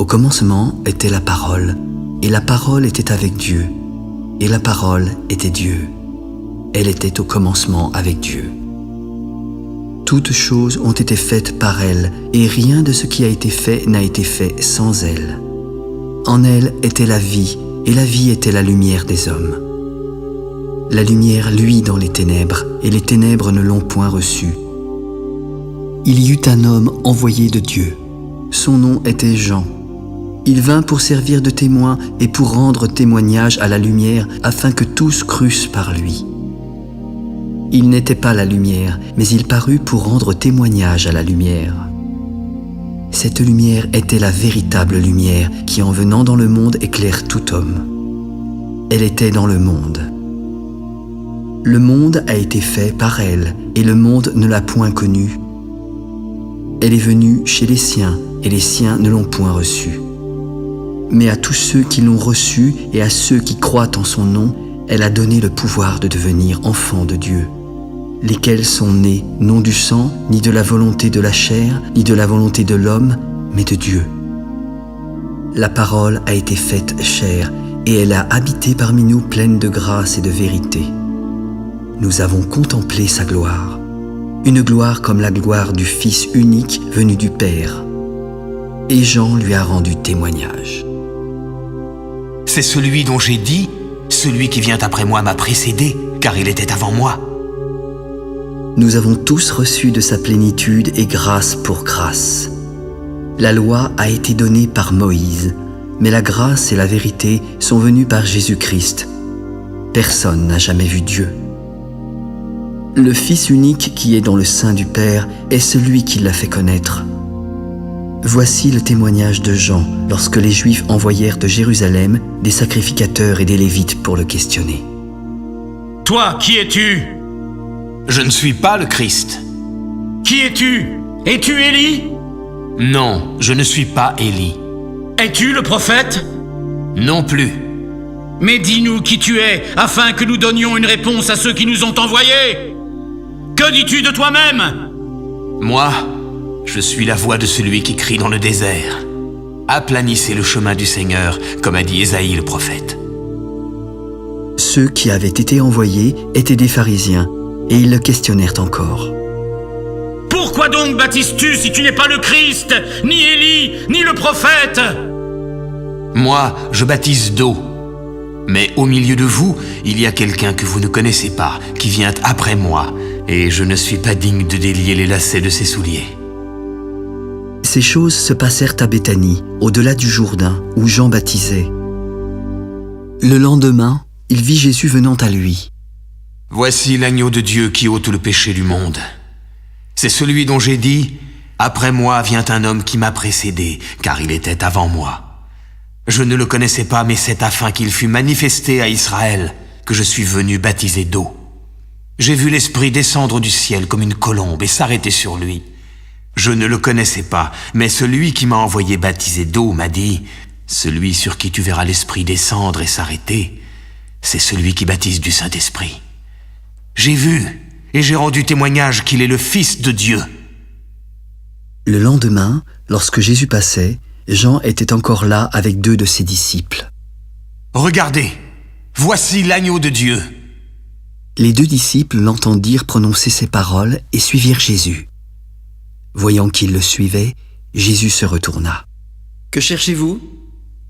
Au commencement était la parole, et la parole était avec Dieu, et la parole était Dieu. Elle était au commencement avec Dieu. Toutes choses ont été faites par elle, et rien de ce qui a été fait n'a été fait sans elle. En elle était la vie, et la vie était la lumière des hommes. La lumière luit dans les ténèbres, et les ténèbres ne l'ont point reçue. Il y eut un homme envoyé de Dieu. Son nom était Jean. Il vint pour servir de témoin et pour rendre témoignage à la lumière, afin que tous crussent par lui. Il n'était pas la lumière, mais il parut pour rendre témoignage à la lumière. Cette lumière était la véritable lumière qui, en venant dans le monde, éclaire tout homme. Elle était dans le monde. Le monde a été fait par elle, et le monde ne l'a point connue. Elle est venue chez les siens, et les siens ne l'ont point reçue. Mais à tous ceux qui l'ont reçue et à ceux qui croient en son nom, elle a donné le pouvoir de devenir enfants de Dieu, lesquels sont nés non du sang, ni de la volonté de la chair, ni de la volonté de l'homme, mais de Dieu. La parole a été faite chair, et elle a habité parmi nous pleine de grâce et de vérité. Nous avons contemplé sa gloire, une gloire comme la gloire du Fils unique venu du Père. Et Jean lui a rendu témoignage. C'est celui dont j'ai dit, celui qui vient après moi m'a précédé, car il était avant moi. Nous avons tous reçu de sa plénitude et grâce pour grâce. La loi a été donnée par Moïse, mais la grâce et la vérité sont venues par Jésus-Christ. Personne n'a jamais vu Dieu. Le Fils unique qui est dans le sein du Père est celui qui l'a fait connaître. Voici le témoignage de Jean lorsque les Juifs envoyèrent de Jérusalem des sacrificateurs et des Lévites pour le questionner. « Toi, qui es-tu ? » ?»« Je ne suis pas le Christ. »« Qui es-tu ? Es-tu Élie ? » ?»« Non, je ne suis pas Élie. »« Es-tu le prophète ? » ?»« Non plus. »« Mais dis-nous qui tu es, afin que nous donnions une réponse à ceux qui nous ont envoyés. Que dis-tu de toi-même ? » ?»« Moi, je suis la voix de celui qui crie dans le désert. Aplanissez le chemin du Seigneur, comme a dit Ésaïe le prophète. » Ceux qui avaient été envoyés étaient des pharisiens, et ils le questionnèrent encore. « Pourquoi donc baptises-tu si tu n'es pas le Christ, ni Élie, ni le prophète ?»« Moi, je baptise d'eau. Mais au milieu de vous, il y a quelqu'un que vous ne connaissez pas, qui vient après moi, et je ne suis pas digne de délier les lacets de ses souliers. » Ces choses se passèrent à Béthanie, au-delà du Jourdain, où Jean baptisait. Le lendemain, il vit Jésus venant à lui. « Voici l'agneau de Dieu qui ôte le péché du monde. C'est celui dont j'ai dit, « Après moi vient un homme qui m'a précédé, car il était avant moi. Je ne le connaissais pas, mais c'est afin qu'il fût manifesté à Israël que je suis venu baptiser d'eau. J'ai vu l'Esprit descendre du ciel comme une colombe et s'arrêter sur lui. Je ne le connaissais pas, mais celui qui m'a envoyé baptiser d'eau m'a dit, « Celui sur qui tu verras l'Esprit descendre et s'arrêter, c'est celui qui baptise du Saint-Esprit. J'ai vu et j'ai rendu témoignage qu'il est le Fils de Dieu. » Le lendemain, lorsque Jésus passait, Jean était encore là avec 2 de ses disciples. « Regardez, voici l'agneau de Dieu. » Les 2 disciples l'entendirent prononcer ces paroles et suivirent Jésus. Voyant qu'ils le suivaient, Jésus se retourna. « Que cherchez-vous ? » ?»«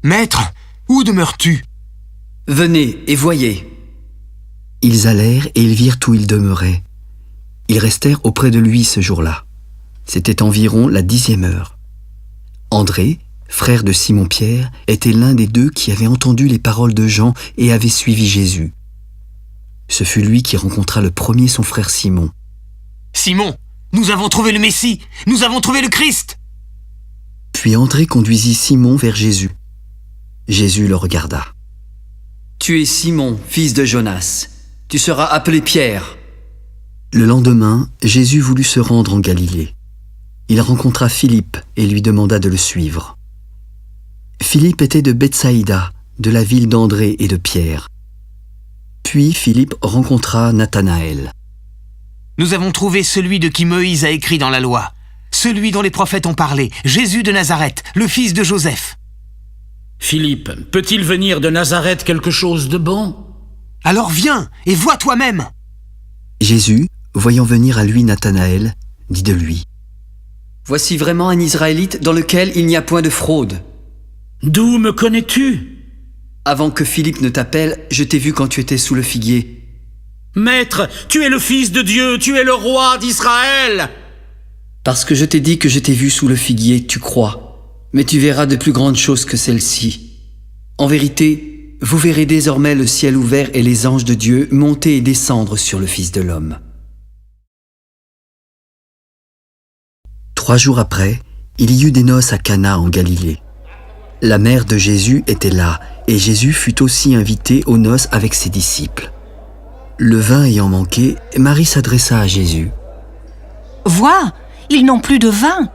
Maître, où demeures-tu ? » ?»« Venez et voyez. » Ils allèrent et ils virent où il demeurait. Ils restèrent auprès de lui ce jour-là. C'était environ la 10e heure. André, frère de Simon-Pierre, était l'un des 2 qui avaient entendu les paroles de Jean et avait suivi Jésus. Ce fut lui qui rencontra le premier son frère Simon. « Simon, nous avons trouvé le Messie, nous avons trouvé le Christ !» Puis André conduisit Simon vers Jésus. Jésus le regarda. « Tu es Simon, fils de Jonas. Tu seras appelé Pierre. » Le lendemain, Jésus voulut se rendre en Galilée. Il rencontra Philippe et lui demanda de le suivre. Philippe était de Bethsaïda, de la ville d'André et de Pierre. Puis Philippe rencontra Nathanaël. « Nous avons trouvé celui de qui Moïse a écrit dans la loi, celui dont les prophètes ont parlé, Jésus de Nazareth, le fils de Joseph. » Philippe, peut-il venir de Nazareth quelque chose de bon? Alors viens et vois toi-même. Jésus, voyant venir à lui Nathanaël, dit de lui: Voici vraiment un Israélite dans lequel il n'y a point de fraude. D'où me connais-tu? Avant que Philippe ne t'appelle, je t'ai vu quand tu étais sous le figuier. Maître, tu es le Fils de Dieu, tu es le roi d'Israël! Parce que je t'ai dit que je t'ai vu sous le figuier, tu crois. Mais tu verras de plus grandes choses que celles-ci. En vérité, vous verrez désormais le ciel ouvert et les anges de Dieu monter et descendre sur le Fils de l'homme. 3 jours après, il y eut des noces à Cana en Galilée. La mère de Jésus était là, et Jésus fut aussi invité aux noces avec ses disciples. Le vin ayant manqué, Marie s'adressa à Jésus. « Vois, ils n'ont plus de vin. »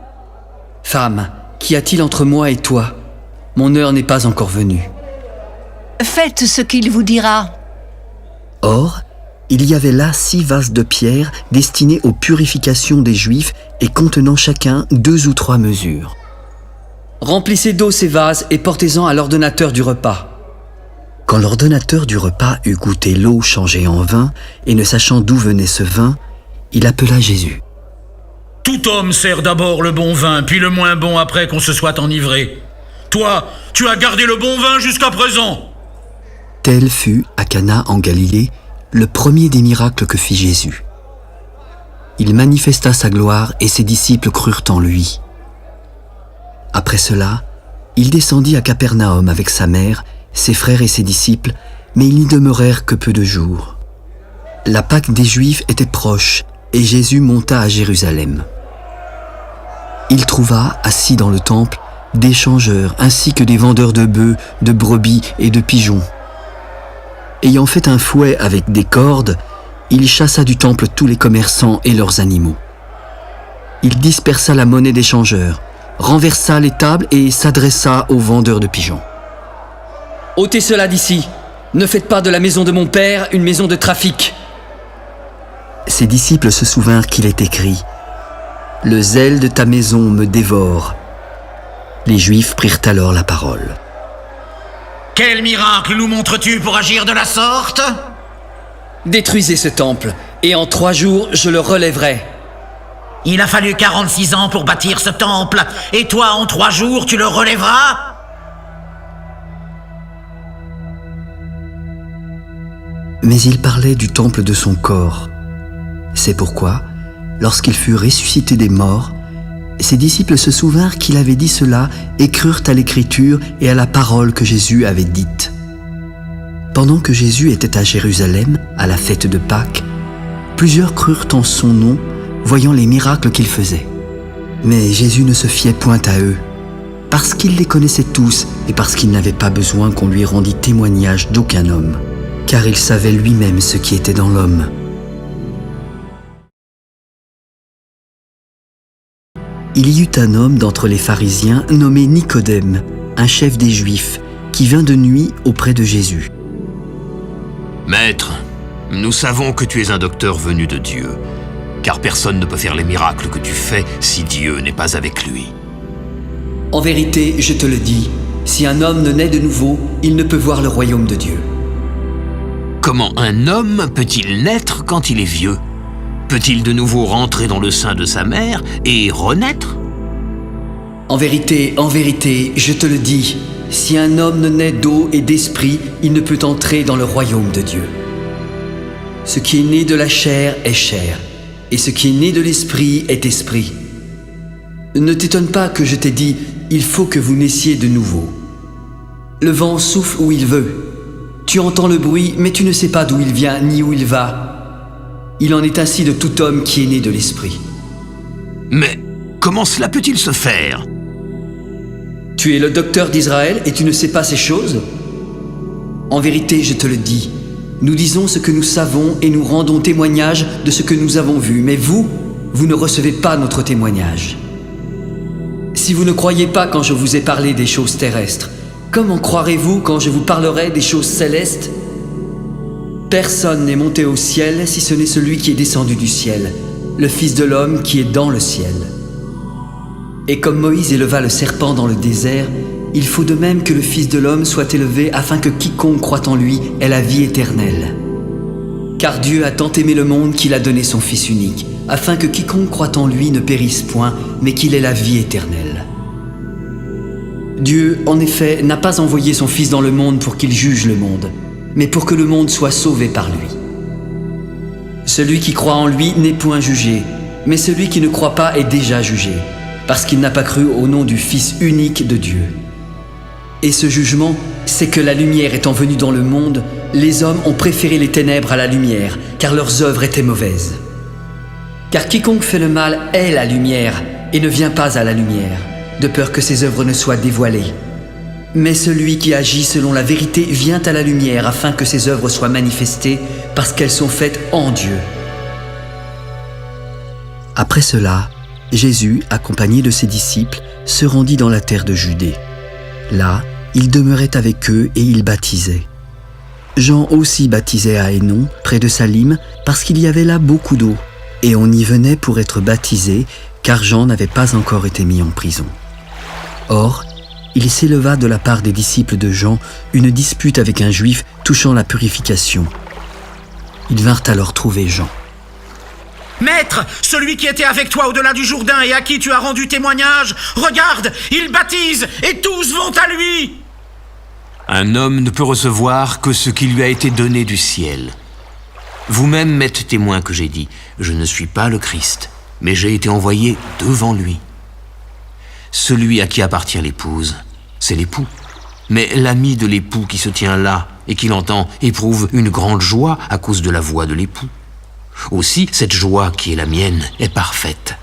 Femme, qu'y a-t-il entre moi et toi? Mon heure n'est pas encore venue. Faites ce qu'il vous dira. Or, il y avait là 6 vases de pierre destinés aux purifications des Juifs et contenant chacun 2 ou 3 mesures. Remplissez d'eau ces vases et portez-en à l'ordonnateur du repas. Quand l'ordonnateur du repas eut goûté l'eau changée en vin, et ne sachant d'où venait ce vin, il appela Jésus. Tout homme sert d'abord le bon vin, puis le moins bon après qu'on se soit enivré. Toi, tu as gardé le bon vin jusqu'à présent. Tel fut, à Cana en Galilée, le premier des miracles que fit Jésus. Il manifesta sa gloire et ses disciples crurent en lui. Après cela, il descendit à Capernaum avec sa mère, ses frères et ses disciples, mais ils n'y demeurèrent que peu de jours. La Pâque des Juifs était proche et Jésus monta à Jérusalem. Il trouva, assis dans le temple, des changeurs ainsi que des vendeurs de bœufs, de brebis et de pigeons. Ayant fait un fouet avec des cordes, il chassa du temple tous les commerçants et leurs animaux. Il dispersa la monnaie des changeurs, renversa les tables et s'adressa aux vendeurs de pigeons. « Ôtez cela d'ici. Ne faites pas de la maison de mon père une maison de trafic. » Ses disciples se souvinrent qu'il est écrit « Le zèle de ta maison me dévore ». Les Juifs prirent alors la parole. « Quel miracle nous montres-tu pour agir de la sorte? » Détruisez ce temple, et en 3 jours je le relèverai. Il a fallu 46 ans pour bâtir ce temple, et toi, en 3 jours, tu le relèveras? Mais il parlait du temple de son corps. C'est pourquoi, lorsqu'il fut ressuscité des morts, ses disciples se souvinrent qu'il avait dit cela et crurent à l'écriture et à la parole que Jésus avait dite. Pendant que Jésus était à Jérusalem, à la fête de Pâques, plusieurs crurent en son nom, voyant les miracles qu'il faisait. Mais Jésus ne se fiait point à eux, parce qu'il les connaissait tous et parce qu'il n'avait pas besoin qu'on lui rendît témoignage d'aucun homme, car il savait lui-même ce qui était dans l'homme. Il y eut un homme d'entre les pharisiens nommé Nicodème, un chef des Juifs, qui vint de nuit auprès de Jésus. « Maître, nous savons que tu es un docteur venu de Dieu, car personne ne peut faire les miracles que tu fais si Dieu n'est pas avec lui. » En vérité, je te le dis, si un homme ne naît de nouveau, il ne peut voir le royaume de Dieu. Comment un homme peut-il naître quand il est vieux? Peut-il de nouveau rentrer dans le sein de sa mère et renaître? En vérité, je te le dis, si un homme ne naît d'eau et d'esprit, il ne peut entrer dans le royaume de Dieu. Ce qui est né de la chair est chair, et ce qui est né de l'esprit est esprit. Ne t'étonne pas que je t'ai dit, il faut que vous naissiez de nouveau. Le vent souffle où il veut. Tu entends le bruit, mais tu ne sais pas d'où il vient ni où il va. Il en est ainsi de tout homme qui est né de l'esprit. Mais comment cela peut-il se faire? Tu es le docteur d'Israël et tu ne sais pas ces choses? En vérité, je te le dis, nous disons ce que nous savons et nous rendons témoignage de ce que nous avons vu, mais vous ne recevez pas notre témoignage. Si vous ne croyez pas quand je vous ai parlé des choses terrestres, comment croirez-vous quand je vous parlerai des choses célestes? Personne n'est monté au ciel si ce n'est celui qui est descendu du ciel, le Fils de l'homme qui est dans le ciel. Et comme Moïse éleva le serpent dans le désert, il faut de même que le Fils de l'homme soit élevé afin que quiconque croit en lui ait la vie éternelle. Car Dieu a tant aimé le monde qu'il a donné son Fils unique, afin que quiconque croit en lui ne périsse point, mais qu'il ait la vie éternelle. Dieu, en effet, n'a pas envoyé son Fils dans le monde pour qu'il juge le monde, mais pour que le monde soit sauvé par lui. Celui qui croit en lui n'est point jugé, mais celui qui ne croit pas est déjà jugé, parce qu'il n'a pas cru au nom du Fils unique de Dieu. Et ce jugement, c'est que la lumière étant venue dans le monde, les hommes ont préféré les ténèbres à la lumière, car leurs œuvres étaient mauvaises. Car quiconque fait le mal est la lumière, et ne vient pas à la lumière, de peur que ses œuvres ne soient dévoilées. Mais celui qui agit selon la vérité vient à la lumière, afin que ses œuvres soient manifestées, parce qu'elles sont faites en Dieu. Après cela, Jésus, accompagné de ses disciples, se rendit dans la terre de Judée. Là, il demeurait avec eux et il baptisait. Jean aussi baptisait à Hénon, près de Salim, parce qu'il y avait là beaucoup d'eau, et on y venait pour être baptisé, car Jean n'avait pas encore été mis en prison. Or, il s'éleva de la part des disciples de Jean une dispute avec un juif touchant la purification. Ils vinrent alors trouver Jean. « Maître, celui qui était avec toi au-delà du Jourdain et à qui tu as rendu témoignage, regarde, il baptise et tous vont à lui !» Un homme ne peut recevoir que ce qui lui a été donné du ciel. Vous-même m'êtes témoin que j'ai dit, je ne suis pas le Christ, mais j'ai été envoyé devant lui. Celui à qui appartient l'épouse, c'est l'époux. Mais l'ami de l'époux qui se tient là et qui l'entend éprouve une grande joie à cause de la voix de l'époux. Aussi, cette joie qui est la mienne est parfaite.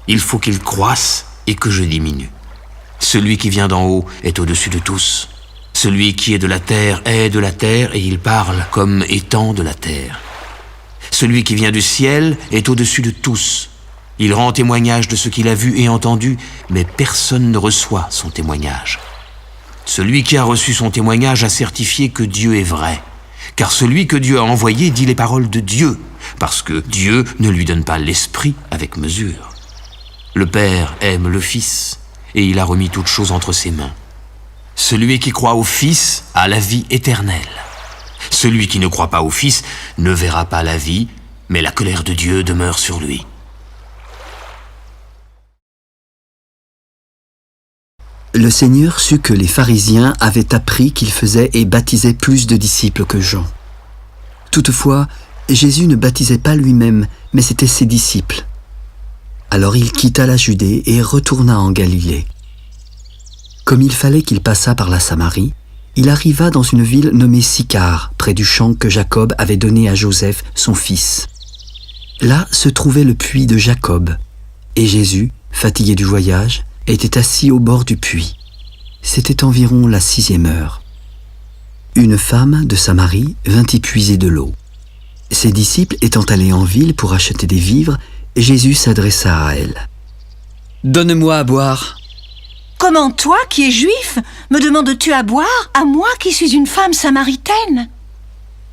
Il faut qu'il croisse et que je diminue. Celui qui vient d'en haut est au-dessus de tous. Celui qui est de la terre est de la terre et il parle comme étant de la terre. Celui qui vient du ciel est au-dessus de tous. Il rend témoignage de ce qu'il a vu et entendu, mais personne ne reçoit son témoignage. Celui qui a reçu son témoignage a certifié que Dieu est vrai, car celui que Dieu a envoyé dit les paroles de Dieu, parce que Dieu ne lui donne pas l'esprit avec mesure. Le Père aime le Fils, et il a remis toutes choses entre ses mains. Celui qui croit au Fils a la vie éternelle. Celui qui ne croit pas au Fils ne verra pas la vie, mais la colère de Dieu demeure sur lui. Le Seigneur sut que les pharisiens avaient appris qu'il faisait et baptisait plus de disciples que Jean. Toutefois, Jésus ne baptisait pas lui-même, mais c'étaient ses disciples. Alors il quitta la Judée et retourna en Galilée. Comme il fallait qu'il passât par la Samarie, il arriva dans une ville nommée Sychar, près du champ que Jacob avait donné à Joseph, son fils. Là se trouvait le puits de Jacob, et Jésus, fatigué du voyage, était assis au bord du puits. C'était environ la 6e heure. Une femme de Samarie vint y puiser de l'eau. Ses disciples étant allés en ville pour acheter des vivres, Jésus s'adressa à elle. « Donne-moi à boire. » « Comment toi, qui es juif, me demandes-tu à boire, à moi qui suis une femme samaritaine ?»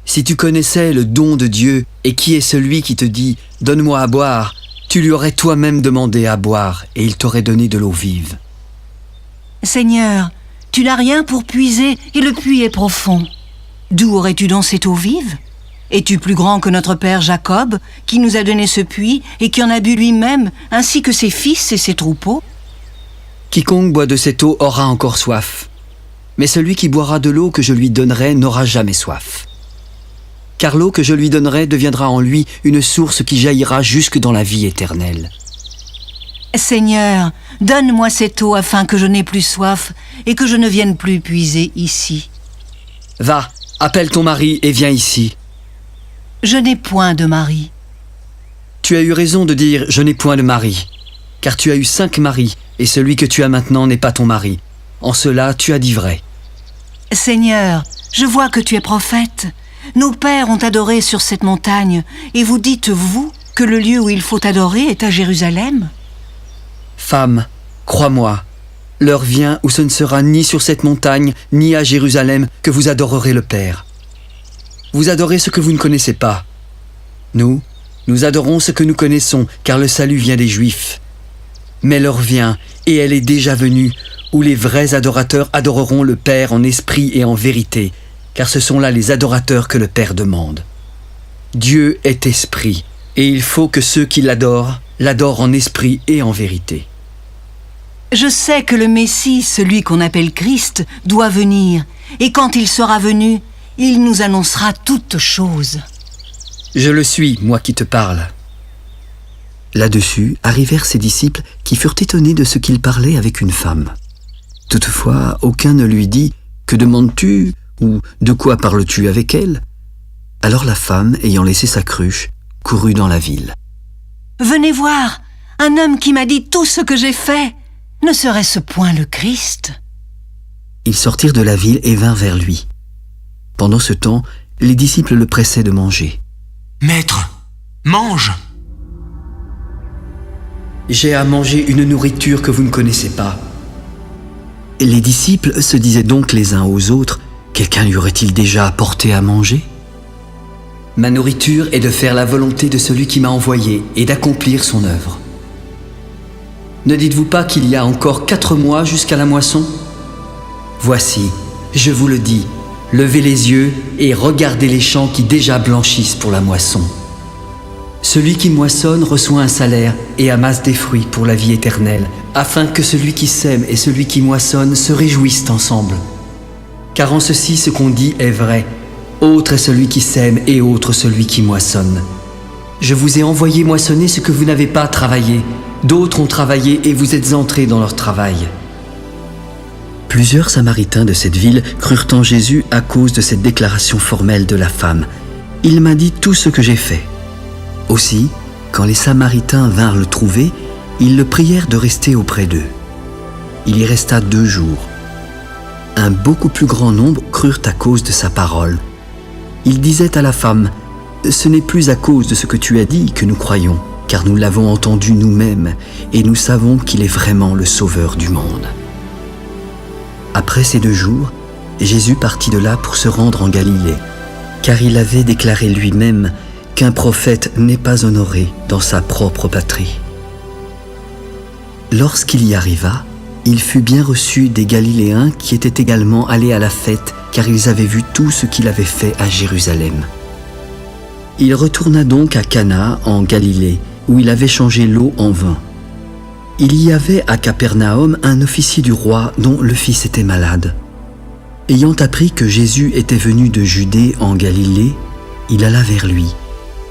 Si tu connaissais le don de Dieu et qui est celui qui te dit « Donne-moi à boire », tu lui aurais toi-même demandé à boire et il t'aurait donné de l'eau vive. Seigneur, tu n'as rien pour puiser et le puits est profond. D'où aurais-tu donc cette eau vive ? Es-tu plus grand que notre père Jacob, qui nous a donné ce puits et qui en a bu lui-même, ainsi que ses fils et ses troupeaux ? Quiconque boit de cette eau aura encore soif, mais celui qui boira de l'eau que je lui donnerai n'aura jamais soif. Car l'eau que je lui donnerai deviendra en lui une source qui jaillira jusque dans la vie éternelle. Seigneur, donne-moi cette eau afin que je n'ai plus soif et que je ne vienne plus puiser ici. Va, appelle ton mari et viens ici. Je n'ai point de mari. Tu as eu raison de dire « je n'ai point de mari », car tu as eu 5 maris, et celui que tu as maintenant n'est pas ton mari. En cela, tu as dit vrai. Seigneur, je vois que tu es prophète. Nos pères ont adoré sur cette montagne, et vous dites, vous, que le lieu où il faut adorer est à Jérusalem ? Femme, crois-moi, l'heure vient où ce ne sera ni sur cette montagne, ni à Jérusalem que vous adorerez le Père. Vous adorez ce que vous ne connaissez pas. Nous adorons ce que nous connaissons, car le salut vient des Juifs. Mais l'heure vient, et elle est déjà venue, où les vrais adorateurs adoreront le Père en esprit et en vérité, car ce sont là les adorateurs que le Père demande. Dieu est esprit, et il faut que ceux qui l'adorent en esprit et en vérité. Je sais que le Messie, celui qu'on appelle Christ, doit venir, et quand il sera venu, il nous annoncera toutes choses. Je le suis, moi qui te parle. Là-dessus arrivèrent ses disciples qui furent étonnés de ce qu'il parlait avec une femme. Toutefois, aucun ne lui dit « Que demandes-tu » ou « De quoi parles-tu avec elle ?» Alors la femme, ayant laissé sa cruche, courut dans la ville. « Venez voir, un homme qui m'a dit tout ce que j'ai fait. Ne serait-ce point le Christ ?» Ils sortirent de la ville et vinrent vers lui. Pendant ce temps, les disciples le pressaient de manger. « Maître, mange !» « J'ai à manger une nourriture que vous ne connaissez pas. » Les disciples se disaient donc les uns aux autres, « Quelqu'un lui aurait-il déjà apporté à manger ?» Ma nourriture est de faire la volonté de celui qui m'a envoyé et d'accomplir son œuvre. Ne dites-vous pas qu'il y a encore 4 mois jusqu'à la moisson ? Voici, je vous le dis, levez les yeux et regardez les champs qui déjà blanchissent pour la moisson. Celui qui moissonne reçoit un salaire et amasse des fruits pour la vie éternelle, afin que celui qui sème et celui qui moissonne se réjouissent ensemble. Car en ceci, ce qu'on dit est vrai. Autre est celui qui sème et autre celui qui moissonne. Je vous ai envoyé moissonner ce que vous n'avez pas travaillé. D'autres ont travaillé et vous êtes entrés dans leur travail. Plusieurs Samaritains de cette ville crurent en Jésus à cause de cette déclaration formelle de la femme. « Il m'a dit tout ce que j'ai fait. » Aussi, quand les Samaritains vinrent le trouver, ils le prièrent de rester auprès d'eux. Il y resta 2 jours. Un beaucoup plus grand nombre crurent à cause de sa parole. Il disait à la femme, « Ce n'est plus à cause de ce que tu as dit que nous croyons, car nous l'avons entendu nous-mêmes, et nous savons qu'il est vraiment le Sauveur du monde. » Après ces 2 jours, Jésus partit de là pour se rendre en Galilée, car il avait déclaré lui-même qu'un prophète n'est pas honoré dans sa propre patrie. Lorsqu'il y arriva, il fut bien reçu des Galiléens qui étaient également allés à la fête, car ils avaient vu tout ce qu'il avait fait à Jérusalem. Il retourna donc à Cana en Galilée, où il avait changé l'eau en vin. Il y avait à Capernaum un officier du roi dont le fils était malade. Ayant appris que Jésus était venu de Judée en Galilée, il alla vers lui,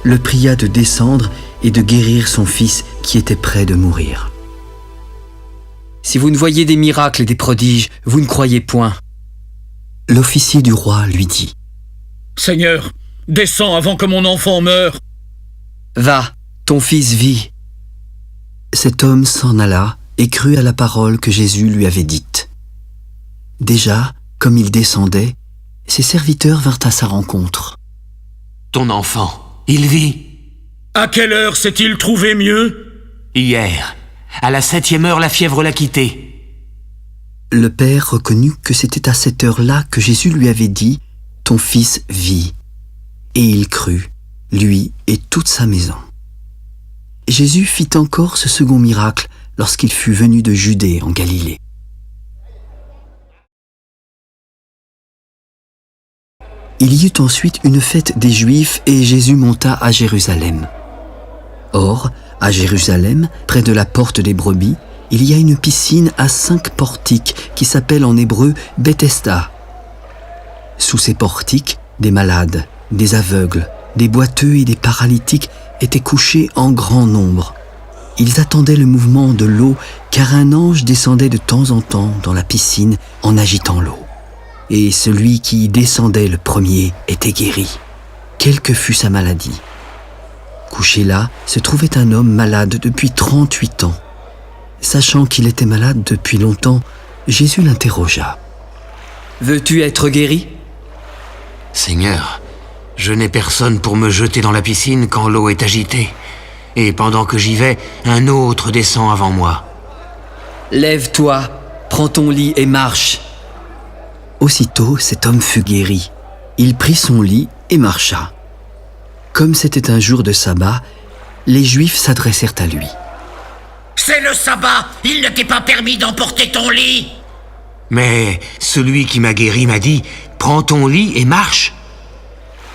le pria de descendre et de guérir son fils qui était près de mourir. Si vous ne voyez des miracles et des prodiges, vous ne croyez point. L'officier du roi lui dit, « Seigneur, descends avant que mon enfant meure. » Va, ton fils vit. Cet homme s'en alla et crut à la parole que Jésus lui avait dite. Déjà, comme il descendait, ses serviteurs vinrent à sa rencontre. « Ton enfant, il vit. » « À quelle heure s'est-il trouvé mieux ?»« Hier, à la 7e heure, la fièvre l'a quitté. » Le père reconnut que c'était à cette heure-là que Jésus lui avait dit « Ton fils vit ». Et il crut, lui et toute sa maison. Jésus fit encore ce second miracle lorsqu'il fut venu de Judée en Galilée. Il y eut ensuite une fête des Juifs et Jésus monta à Jérusalem. Or, à Jérusalem, près de la porte des brebis, il y a une piscine à 5 portiques qui s'appelle en hébreu Bethesda. Sous ces portiques, des malades, des aveugles, des boiteux et des paralytiques étaient couchés en grand nombre. Ils attendaient le mouvement de l'eau car un ange descendait de temps en temps dans la piscine en agitant l'eau. Et celui qui y descendait le premier était guéri, quelle que fût sa maladie. Couché là se trouvait un homme malade depuis 38 ans. Sachant qu'il était malade depuis longtemps, Jésus l'interrogea. « Veux-tu être guéri ?» « Seigneur, je n'ai personne pour me jeter dans la piscine quand l'eau est agitée. Et pendant que j'y vais, un autre descend avant moi. »« Lève-toi, prends ton lit et marche. » Aussitôt, cet homme fut guéri. Il prit son lit et marcha. Comme c'était un jour de sabbat, les Juifs s'adressèrent à lui. « C'est le sabbat, il ne t'est pas permis d'emporter ton lit !» Mais celui qui m'a guéri m'a dit « Prends ton lit et marche ».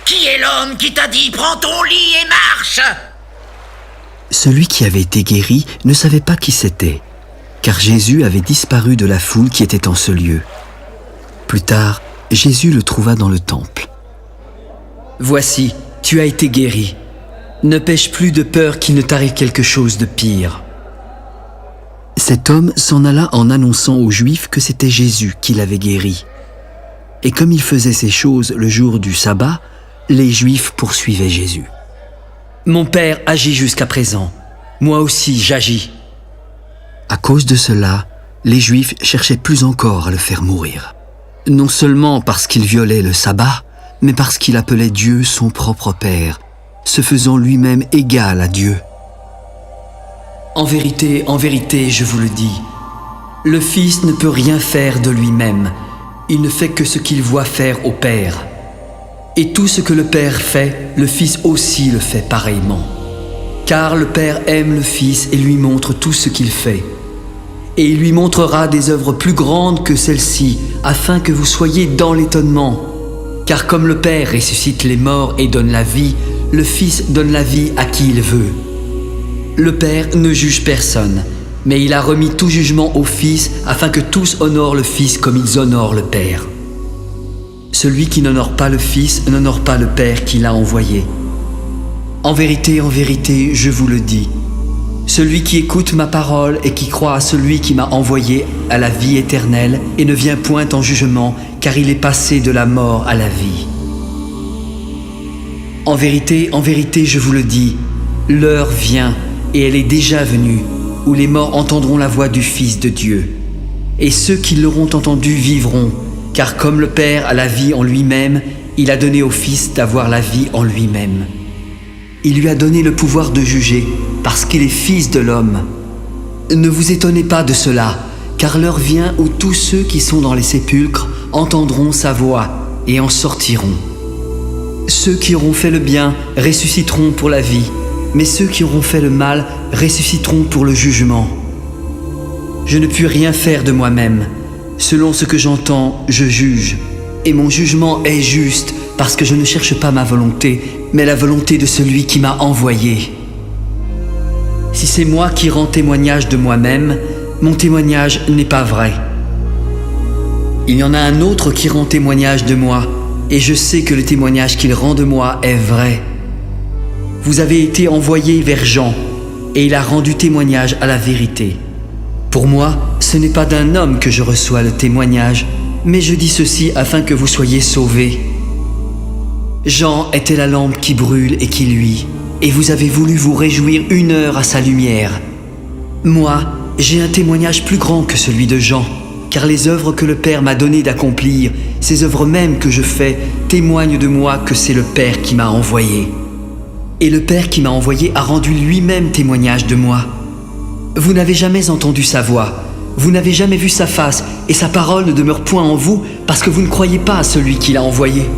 Qui est l'homme qui t'a dit « Prends ton lit et marche » ? Celui qui avait été guéri ne savait pas qui c'était, car Jésus avait disparu de la foule qui était en ce lieu. Plus tard, Jésus le trouva dans le temple. « Voici, tu as été guéri. Ne pêche plus de peur qu'il ne t'arrive quelque chose de pire. » Cet homme s'en alla en annonçant aux Juifs que c'était Jésus qui l'avait guéri. Et comme il faisait ces choses le jour du sabbat, les Juifs poursuivaient Jésus. « Mon Père agit jusqu'à présent. Moi aussi j'agis. » À cause de cela, les Juifs cherchaient plus encore à le faire mourir. Non seulement parce qu'il violait le sabbat, mais parce qu'il appelait Dieu son propre Père, se faisant lui-même égal à Dieu. En vérité, je vous le dis, le Fils ne peut rien faire de lui-même. Il ne fait que ce qu'il voit faire au Père. Et tout ce que le Père fait, le Fils aussi le fait pareillement. Car le Père aime le Fils et lui montre tout ce qu'il fait. Et il lui montrera des œuvres plus grandes que celles-ci, afin que vous soyez dans l'étonnement. Car comme le Père ressuscite les morts et donne la vie, le Fils donne la vie à qui il veut. Le Père ne juge personne, mais il a remis tout jugement au Fils, afin que tous honorent le Fils comme ils honorent le Père. Celui qui n'honore pas le Fils n'honore pas le Père qui l'a envoyé. En vérité, je vous le dis, celui qui écoute ma parole et qui croit à celui qui m'a envoyé a la vie éternelle et ne vient point en jugement, car il est passé de la mort à la vie. En vérité, je vous le dis, l'heure vient, et elle est déjà venue, où les morts entendront la voix du Fils de Dieu. Et ceux qui l'auront entendu vivront, car comme le Père a la vie en lui-même, il a donné au Fils d'avoir la vie en lui-même. Il lui a donné le pouvoir de juger, parce qu'il est Fils de l'homme. Ne vous étonnez pas de cela, car l'heure vient où tous ceux qui sont dans les sépulcres entendront sa voix et en sortiront. Ceux qui auront fait le bien ressusciteront pour la vie, mais ceux qui auront fait le mal ressusciteront pour le jugement. Je ne puis rien faire de moi-même. Selon ce que j'entends, je juge. Et mon jugement est juste, parce que je ne cherche pas ma volonté, mais la volonté de celui qui m'a envoyé. Si c'est moi qui rends témoignage de moi-même, mon témoignage n'est pas vrai. Il y en a un autre qui rend témoignage de moi, et je sais que le témoignage qu'il rend de moi est vrai. Vous avez été envoyé vers Jean, et il a rendu témoignage à la vérité. Pour moi, ce n'est pas d'un homme que je reçois le témoignage, mais je dis ceci afin que vous soyez sauvés. Jean était la lampe qui brûle et qui luit, et vous avez voulu vous réjouir 1 heure à sa lumière. Moi, j'ai un témoignage plus grand que celui de Jean, car les œuvres que le Père m'a donné d'accomplir, ces œuvres mêmes que je fais, témoignent de moi que c'est le Père qui m'a envoyé. Et le Père qui m'a envoyé a rendu lui-même témoignage de moi. Vous n'avez jamais entendu sa voix, vous n'avez jamais vu sa face, et sa parole ne demeure point en vous, parce que vous ne croyez pas à celui qui l'a envoyé.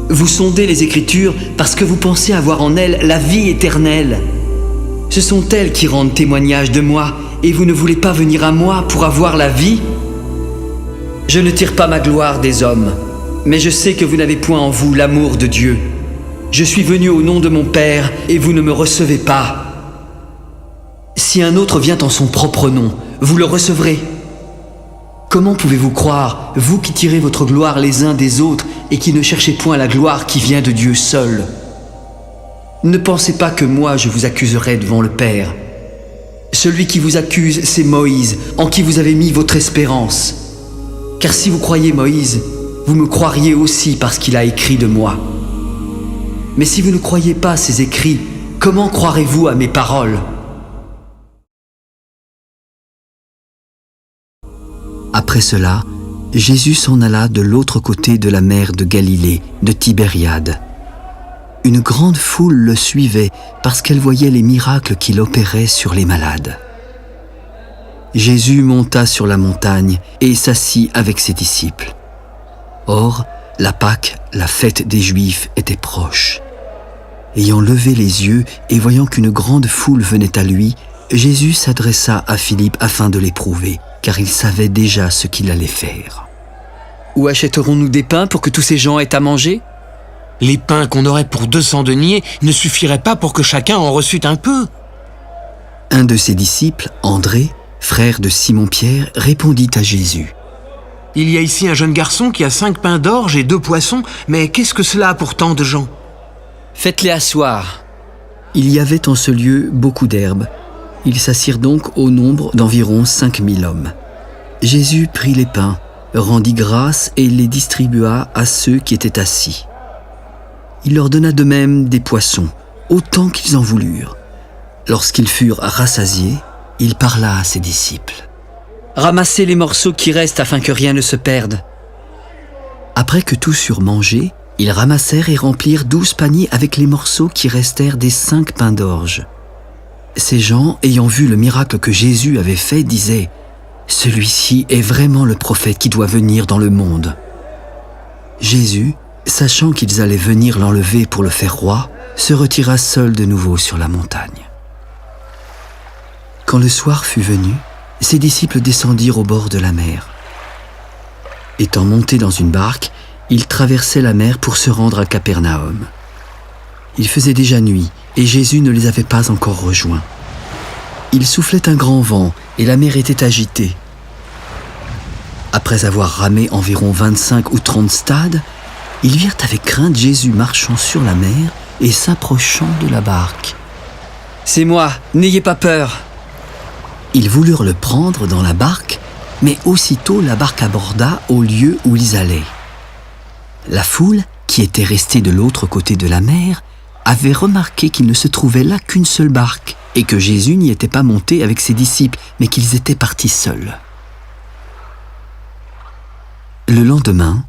Vous sondez les Écritures parce que vous pensez avoir en elles la vie éternelle. Ce sont elles qui rendent témoignage de moi, et vous ne voulez pas venir à moi pour avoir la vie? Je ne tire pas ma gloire des hommes, mais je sais que vous n'avez point en vous l'amour de Dieu. Je suis venu au nom de mon Père, et vous ne me recevez pas. Si un autre vient en son propre nom, vous le recevrez. Comment pouvez-vous croire, vous qui tirez votre gloire les uns des autres et qui ne cherchez point la gloire qui vient de Dieu seul? Ne pensez pas que moi je vous accuserai devant le Père. Celui qui vous accuse, c'est Moïse, en qui vous avez mis votre espérance. Car si vous croyez Moïse, vous me croiriez aussi parce qu'il a écrit de moi. Mais si vous ne croyez pas ces écrits, comment croirez-vous à mes paroles? Après cela, Jésus s'en alla de l'autre côté de la mer de Galilée, de Tibériade. Une grande foule le suivait parce qu'elle voyait les miracles qu'il opérait sur les malades. Jésus monta sur la montagne et s'assit avec ses disciples. Or, la Pâque, la fête des Juifs, était proche. Ayant levé les yeux et voyant qu'une grande foule venait à lui, Jésus s'adressa à Philippe afin de l'éprouver. car il savait déjà ce qu'il allait faire. Où achèterons-nous des pains pour que tous ces gens aient à manger ? Les pains qu'on aurait pour 200 deniers ne suffiraient pas pour que chacun en reçût un peu. Un de ses disciples, André, frère de Simon-Pierre, répondit à Jésus. Il y a ici un jeune garçon qui a 5 pains d'orge et 2 poissons, mais qu'est-ce que cela a pour tant de gens ? Faites-les asseoir. Il y avait en ce lieu beaucoup d'herbes. Ils s'assirent donc au nombre d'environ 5000 hommes. Jésus prit les pains, rendit grâce et les distribua à ceux qui étaient assis. Il leur donna de même des poissons, autant qu'ils en voulurent. Lorsqu'ils furent rassasiés, il parla à ses disciples. Ramassez les morceaux qui restent afin que rien ne se perde. Après que tous eurent mangé, ils ramassèrent et remplirent 12 paniers avec les morceaux qui restèrent des 5 pains d'orge. Ces gens, ayant vu le miracle que Jésus avait fait, disaient « Celui-ci est vraiment le prophète qui doit venir dans le monde. » Jésus, sachant qu'ils allaient venir l'enlever pour le faire roi, se retira seul de nouveau sur la montagne. Quand le soir fut venu, ses disciples descendirent au bord de la mer. Étant montés dans une barque, ils traversaient la mer pour se rendre à Capernaum. Il faisait déjà nuit et Jésus ne les avait pas encore rejoints. Il soufflait un grand vent et la mer était agitée. Après avoir ramé environ 25 ou 30 stades, ils virent avec crainte Jésus marchant sur la mer et s'approchant de la barque. « C'est moi, n'ayez pas peur !» Ils voulurent le prendre dans la barque, mais aussitôt la barque aborda au lieu où ils allaient. La foule, qui était restée de l'autre côté de la mer, avait remarqué qu'il ne se trouvait là qu'une seule barque et que Jésus n'y était pas monté avec ses disciples, mais qu'ils étaient partis seuls. Le lendemain,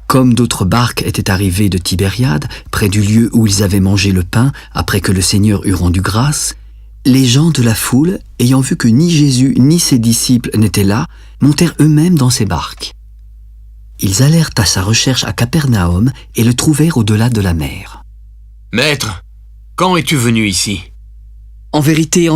comme d'autres barques étaient arrivées de Tibériade, près du lieu où ils avaient mangé le pain après que le Seigneur eut rendu grâce, les gens de la foule, ayant vu que ni Jésus ni ses disciples n'étaient là, montèrent eux-mêmes dans ces barques. Ils allèrent à sa recherche à Capernaum et le trouvèrent au-delà de la mer. « Maître, quand es-tu venu ici ?» En vérité,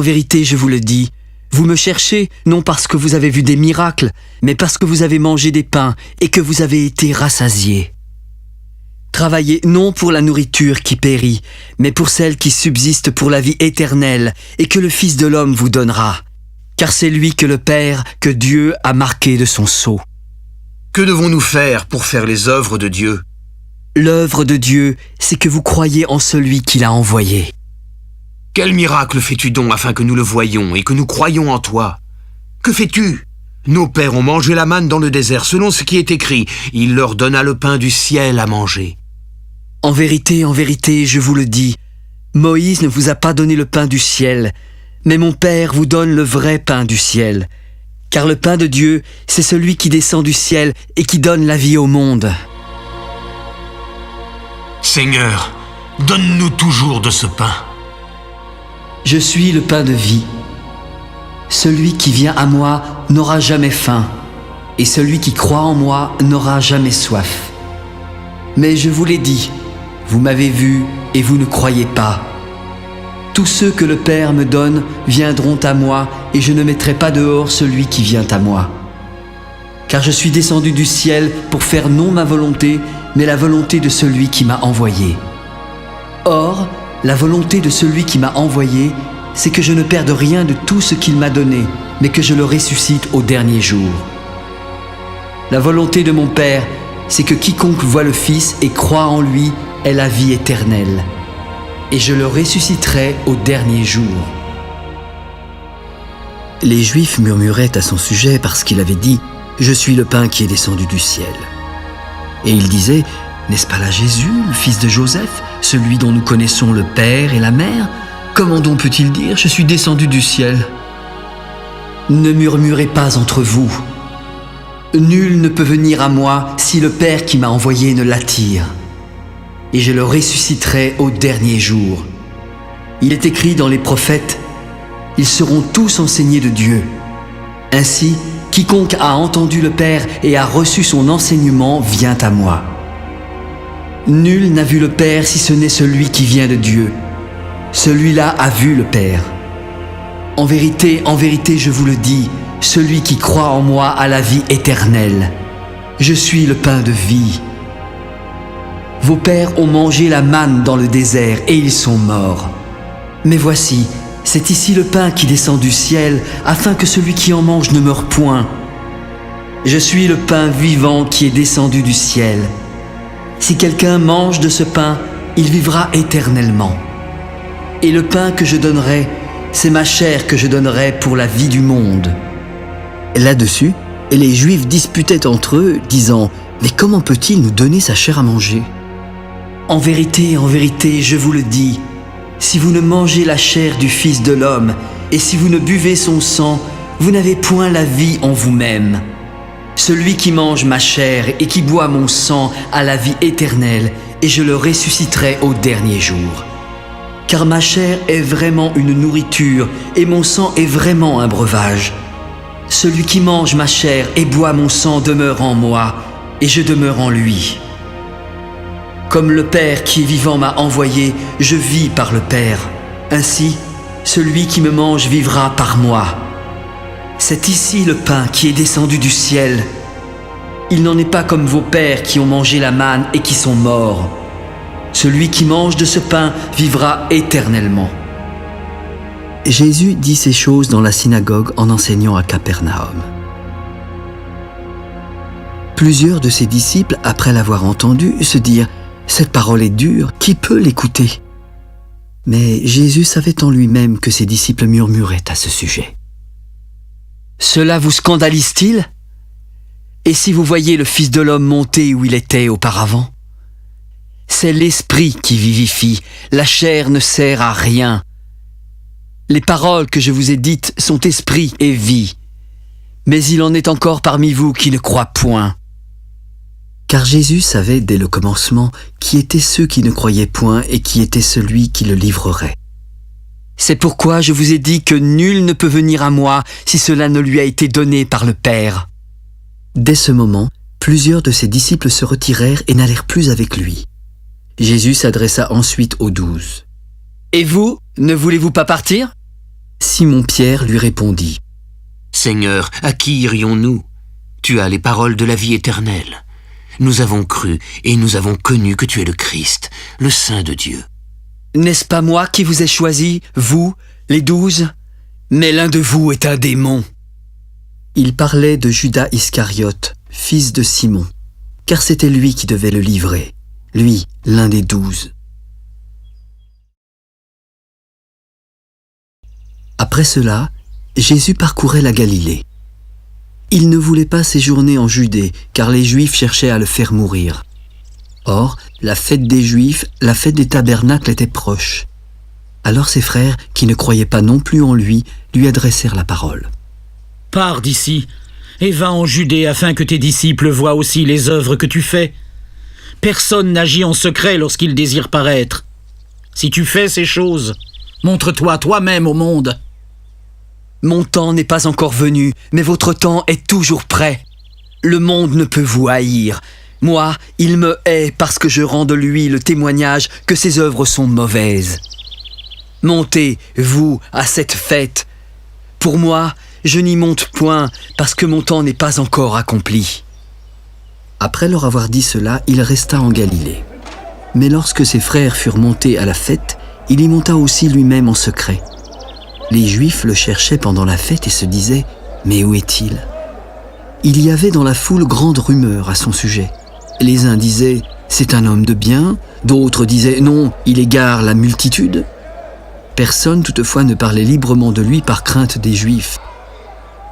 je vous le dis, vous me cherchez non parce que vous avez vu des miracles, mais parce que vous avez mangé des pains et que vous avez été rassasiés. Travaillez non pour la nourriture qui périt, mais pour celle qui subsiste pour la vie éternelle et que le Fils de l'homme vous donnera, car c'est lui que le Père, que Dieu a marqué de son sceau. Que devons-nous faire pour faire les œuvres de Dieu ? L'œuvre de Dieu, c'est que vous croyez en celui qui l'a envoyé. Quel miracle fais-tu donc afin que nous le voyions et que nous croyions en toi ? Que fais-tu ? Nos pères ont mangé la manne dans le désert, selon ce qui est écrit. Il leur donna le pain du ciel à manger. En vérité, je vous le dis, Moïse ne vous a pas donné le pain du ciel, mais mon Père vous donne le vrai pain du ciel. Car le pain de Dieu, c'est celui qui descend du ciel et qui donne la vie au monde. Seigneur, donne-nous toujours de ce pain. Je suis le pain de vie. Celui qui vient à moi n'aura jamais faim, et celui qui croit en moi n'aura jamais soif. Mais je vous l'ai dit, vous m'avez vu et vous ne croyez pas. Tous ceux que le Père me donne viendront à moi, et je ne mettrai pas dehors celui qui vient à moi. Car je suis descendu du ciel pour faire non ma volonté, mais la volonté de celui qui m'a envoyé. Or, la volonté de celui qui m'a envoyé, c'est que je ne perde rien de tout ce qu'il m'a donné, mais que je le ressuscite au dernier jour. La volonté de mon Père, c'est que quiconque voit le Fils et croit en lui ait la vie éternelle. Et je le ressusciterai au dernier jour. Les Juifs murmuraient à son sujet parce qu'il avait dit « Je suis le pain qui est descendu du ciel ». Et ils disaient « N'est-ce pas là Jésus, le fils de Joseph, celui dont nous connaissons le Père et la Mère ? Comment donc peut-il dire « Je suis descendu du ciel » ? Ne murmurez pas entre vous. Nul ne peut venir à moi si le Père qui m'a envoyé ne l'attire. Et je le ressusciterai au dernier jour. Il est écrit dans les prophètes, « Ils seront tous enseignés de Dieu. » Ainsi, quiconque a entendu le Père et a reçu son enseignement vient à moi. Nul n'a vu le Père si ce n'est celui qui vient de Dieu. Celui-là a vu le Père. En vérité, je vous le dis, celui qui croit en moi a la vie éternelle. Je suis le pain de vie. Vos pères ont mangé la manne dans le désert et ils sont morts. Mais voici, c'est ici le pain qui descend du ciel, afin que celui qui en mange ne meure point. Je suis le pain vivant qui est descendu du ciel. Si quelqu'un mange de ce pain, il vivra éternellement. Et le pain que je donnerai, c'est ma chair que je donnerai pour la vie du monde. » Là-dessus, les Juifs disputaient entre eux, disant « Mais comment peut-il nous donner sa chair à manger ?» En vérité, je vous le dis, si vous ne mangez la chair du Fils de l'homme, et si vous ne buvez son sang, vous n'avez point la vie en vous-même. Celui qui mange ma chair et qui boit mon sang a la vie éternelle, et je le ressusciterai au dernier jour. Car ma chair est vraiment une nourriture, et mon sang est vraiment un breuvage. Celui qui mange ma chair et boit mon sang demeure en moi, et je demeure en lui. Comme le Père qui est vivant m'a envoyé, je vis par le Père. Ainsi, celui qui me mange vivra par moi. C'est ici le pain qui est descendu du ciel. Il n'en est pas comme vos pères qui ont mangé la manne et qui sont morts. Celui qui mange de ce pain vivra éternellement. » Jésus dit ces choses dans la synagogue en enseignant à Capernaum. Plusieurs de ses disciples, après l'avoir entendu, se dirent « Cette parole est dure, qui peut l'écouter ?» Mais Jésus savait en lui-même que ses disciples murmuraient à ce sujet. « Cela vous scandalise-t-il ? Et si vous voyez le Fils de l'homme monter où il était auparavant ? C'est l'Esprit qui vivifie, la chair ne sert à rien. Les paroles que je vous ai dites sont esprit et vie. Mais il en est encore parmi vous qui ne croient point. » Car Jésus savait dès le commencement qui étaient ceux qui ne croyaient point et qui était celui qui le livrerait. « C'est pourquoi je vous ai dit que nul ne peut venir à moi si cela ne lui a été donné par le Père. » Dès ce moment, plusieurs de ses disciples se retirèrent et n'allèrent plus avec lui. Jésus s'adressa ensuite aux 12. « Et vous, ne voulez-vous pas partir ?» Simon-Pierre lui répondit. « Seigneur, à qui irions-nous ? Tu as les paroles de la vie éternelle. Nous avons cru et nous avons connu que tu es le Christ, le Saint de Dieu. » « N'est-ce pas moi qui vous ai choisi, vous, les 12 ? Mais l'un de vous est un démon. » Il parlait de Judas Iscariote, fils de Simon, car c'était lui qui devait le livrer, lui, l'un des 12. Après cela, Jésus parcourait la Galilée. Il ne voulait pas séjourner en Judée, car les Juifs cherchaient à le faire mourir. Or, la fête des Juifs, la fête des tabernacles était proche. Alors ses frères, qui ne croyaient pas non plus en lui adressèrent la parole. « Pars d'ici, et va en Judée afin que tes disciples voient aussi les œuvres que tu fais. Personne n'agit en secret lorsqu'il désire paraître. Si tu fais ces choses, montre-toi toi-même au monde. » Mon temps n'est pas encore venu, mais votre temps est toujours prêt. Le monde ne peut vous haïr. Moi, il me hait parce que je rends de lui le témoignage que ses œuvres sont mauvaises. Montez, vous, à cette fête. Pour moi, je n'y monte point parce que mon temps n'est pas encore accompli. » Après leur avoir dit cela, il resta en Galilée. Mais lorsque ses frères furent montés à la fête, il y monta aussi lui-même en secret. Les Juifs le cherchaient pendant la fête et se disaient « Mais où est-il » Il y avait dans la foule grande rumeur à son sujet. Les uns disaient « C'est un homme de bien », d'autres disaient « Non, il égare la multitude ». Personne toutefois ne parlait librement de lui par crainte des Juifs.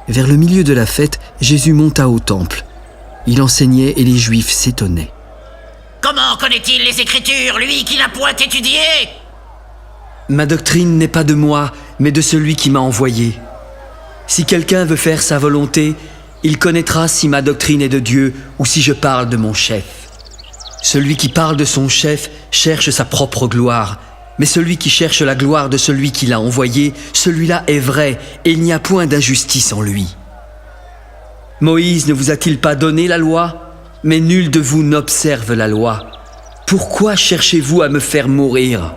Vers le milieu de la fête, Jésus monta au temple. Il enseignait et les Juifs s'étonnaient. « Comment connaît-il les Écritures, lui qui n'a point étudié ?»« Ma doctrine n'est pas de moi, mais de celui qui m'a envoyé. Si quelqu'un veut faire sa volonté, il connaîtra si ma doctrine est de Dieu ou si je parle de mon chef. Celui qui parle de son chef cherche sa propre gloire, mais celui qui cherche la gloire de celui qui l'a envoyé, celui-là est vrai et il n'y a point d'injustice en lui. Moïse ne vous a-t-il pas donné la loi ? Mais nul de vous n'observe la loi. Pourquoi cherchez-vous à me faire mourir ?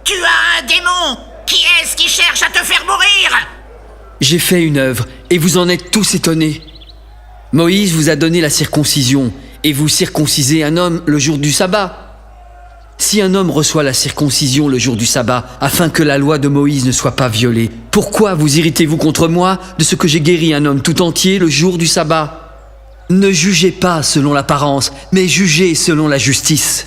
Tu as un démon. Qui est-ce qui cherche à te faire mourir ? j'ai fait une œuvre, et vous en êtes tous étonnés. Moïse vous a donné la circoncision, et vous circoncisez un homme le jour du sabbat. Si un homme reçoit la circoncision le jour du sabbat, afin que la loi de Moïse ne soit pas violée, pourquoi vous irritez-vous contre moi de ce que j'ai guéri un homme tout entier le jour du sabbat? Ne jugez pas selon l'apparence, mais jugez selon la justice.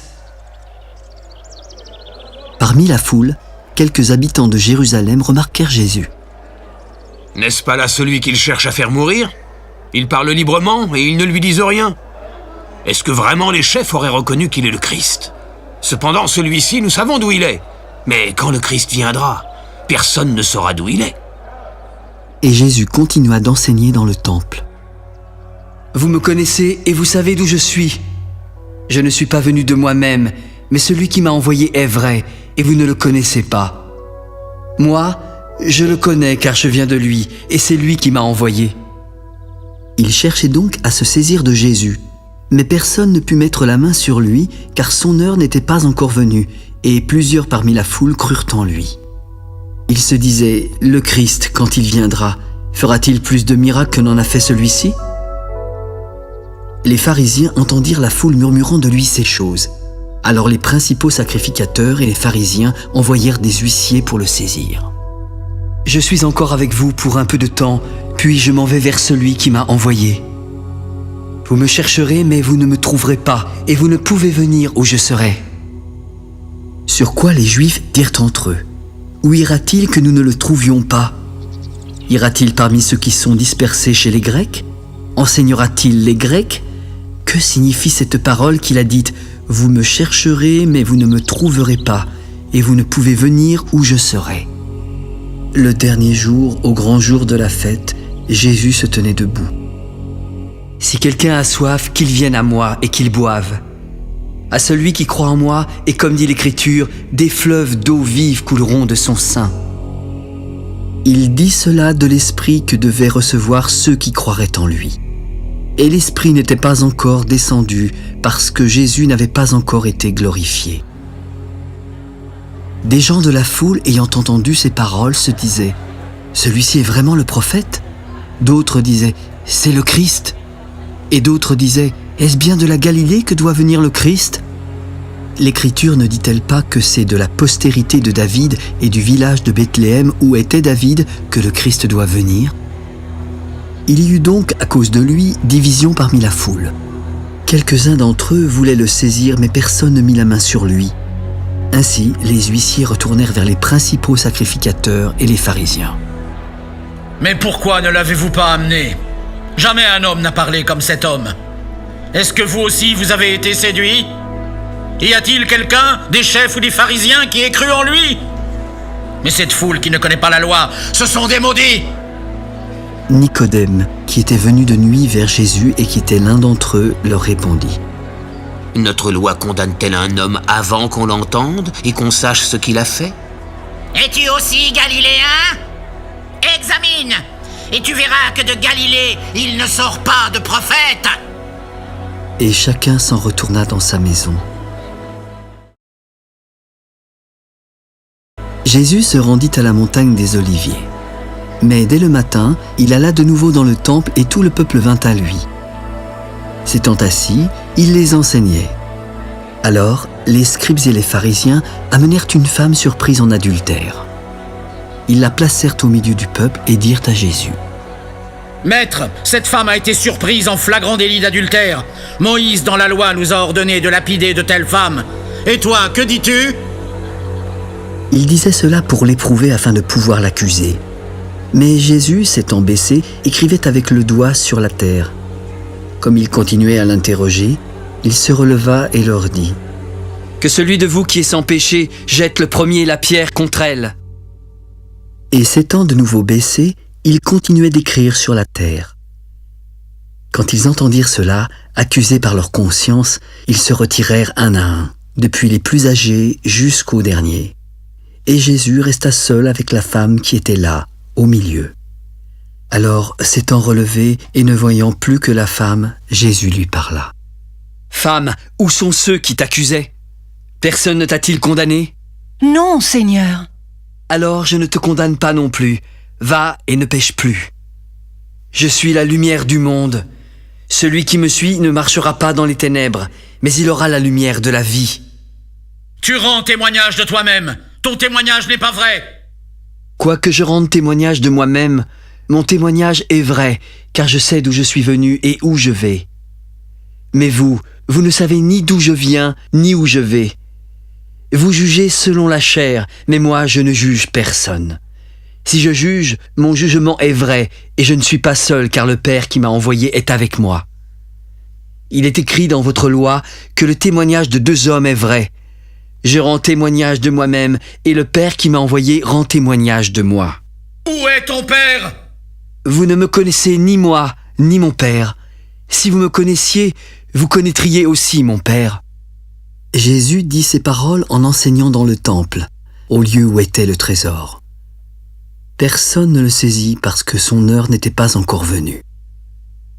Parmi la foule, quelques habitants de Jérusalem remarquèrent Jésus. N'est-ce pas là celui qu'il cherche à faire mourir? Il parle librement et ils ne lui disent rien. Est-ce que vraiment les chefs auraient reconnu qu'il est le Christ? Cependant, celui-ci, nous savons d'où il est. Mais quand le Christ viendra, personne ne saura d'où il est. Et Jésus continua d'enseigner dans le temple. Vous me connaissez et vous savez d'où je suis. Je ne suis pas venu de moi-même, mais celui qui m'a envoyé est vrai, et vous ne le connaissez pas. Moi, je le connais car je viens de lui, et c'est lui qui m'a envoyé. Il cherchait donc à se saisir de Jésus, mais personne ne put mettre la main sur lui, car son heure n'était pas encore venue, et plusieurs parmi la foule crurent en lui. Il se disait, le Christ, quand il viendra, fera-t-il plus de miracles que n'en a fait celui-ci? Les pharisiens entendirent la foule murmurant de lui ces choses. Alors les principaux sacrificateurs et les pharisiens envoyèrent des huissiers pour le saisir. « Je suis encore avec vous pour un peu de temps, puis je m'en vais vers celui qui m'a envoyé. Vous me chercherez, mais vous ne me trouverez pas, et vous ne pouvez venir où je serai. » Sur quoi les Juifs dirent entre eux, « Où ira-t-il que nous ne le trouvions pas? Ira-t-il parmi ceux qui sont dispersés chez les Grecs? Enseignera-t-il les Grecs? Que signifie cette parole qu'il a dite, « Vous me chercherez, mais vous ne me trouverez pas, et vous ne pouvez venir où je serai. » Le dernier jour, au grand jour de la fête, Jésus se tenait debout. « Si quelqu'un a soif, qu'il vienne à moi et qu'il boive. À celui qui croit en moi, et comme dit l'Écriture, des fleuves d'eau vive couleront de son sein. » Il dit cela de l'Esprit que devaient recevoir ceux qui croiraient en lui. Et l'Esprit n'était pas encore descendu parce que Jésus n'avait pas encore été glorifié. Des gens de la foule ayant entendu ces paroles se disaient « Celui-ci est vraiment le prophète ?» D'autres disaient « C'est le Christ ?» Et d'autres disaient « Est-ce bien de la Galilée que doit venir le Christ ?» L'Écriture ne dit-elle pas que c'est de la postérité de David et du village de Bethléem où était David que le Christ doit venir? Il y eut donc, à cause de lui, division parmi la foule. Quelques-uns d'entre eux voulaient le saisir, mais personne ne mit la main sur lui. Ainsi, les huissiers retournèrent vers les principaux sacrificateurs et les pharisiens. « Mais pourquoi ne l'avez-vous pas amené? Jamais un homme n'a parlé comme cet homme. Est-ce que vous aussi vous avez été séduits? Y a-t-il quelqu'un, des chefs ou des pharisiens, qui ait cru en lui? Mais cette foule qui ne connaît pas la loi, ce sont des maudits! » Nicodème, qui était venu de nuit vers Jésus et qui était l'un d'entre eux, leur répondit. « Notre loi condamne-t-elle un homme avant qu'on l'entende et qu'on sache ce qu'il a fait? Es-tu aussi galiléen? Examine, et tu verras que de Galilée, il ne sort pas de prophète. » Et chacun s'en retourna dans sa maison. Jésus se rendit à la montagne des Oliviers. Mais dès le matin, il alla de nouveau dans le temple et tout le peuple vint à lui. S'étant assis, il les enseignait. Alors, les scribes et les pharisiens amenèrent une femme surprise en adultère. Ils la placèrent au milieu du peuple et dirent à Jésus. « Maître, cette femme a été surprise en flagrant délit d'adultère. Moïse, dans la loi, nous a ordonné de lapider de telles femmes. Et toi, que dis-tu » Il disait cela pour l'éprouver afin de pouvoir l'accuser. Mais Jésus, s'étant baissé, écrivait avec le doigt sur la terre. Comme il continuait à l'interroger, il se releva et leur dit « Que celui de vous qui est sans péché jette le premier la pierre contre elle. » Et s'étant de nouveau baissé, il continuait d'écrire sur la terre. Quand ils entendirent cela, accusés par leur conscience, ils se retirèrent un à un, depuis les plus âgés jusqu'aux derniers. Et Jésus resta seul avec la femme qui était là, au milieu. Alors, s'étant relevé et ne voyant plus que la femme, Jésus lui parla. « Femme, où sont ceux qui t'accusaient? Personne ne t'a-t-il condamné? » « Non, Seigneur. » « Alors je ne te condamne pas non plus. va et ne pêche plus. Je suis la lumière du monde. Celui qui me suit ne marchera pas dans les ténèbres, mais il aura la lumière de la vie. Tu rends témoignage de toi-même. Ton témoignage n'est pas vrai. Quoique je rende témoignage de moi-même, mon témoignage est vrai, car je sais d'où je suis venu et où je vais. Mais vous ne savez ni d'où je viens, ni où je vais. Vous jugez selon la chair, mais moi je ne juge personne. Si je juge, mon jugement est vrai, et je ne suis pas seul, car le Père qui m'a envoyé est avec moi. Il est écrit dans votre loi que le témoignage de 2 hommes est vrai. Je rends témoignage de moi-même, et le Père qui m'a envoyé rend témoignage de moi. Où est ton père? Vous ne me connaissez ni moi, ni mon Père. Si vous me connaissiez, vous connaîtriez aussi mon Père. Jésus dit ces paroles en enseignant dans le temple, au lieu où était le trésor. Personne ne le saisit parce que son heure n'était pas encore venue.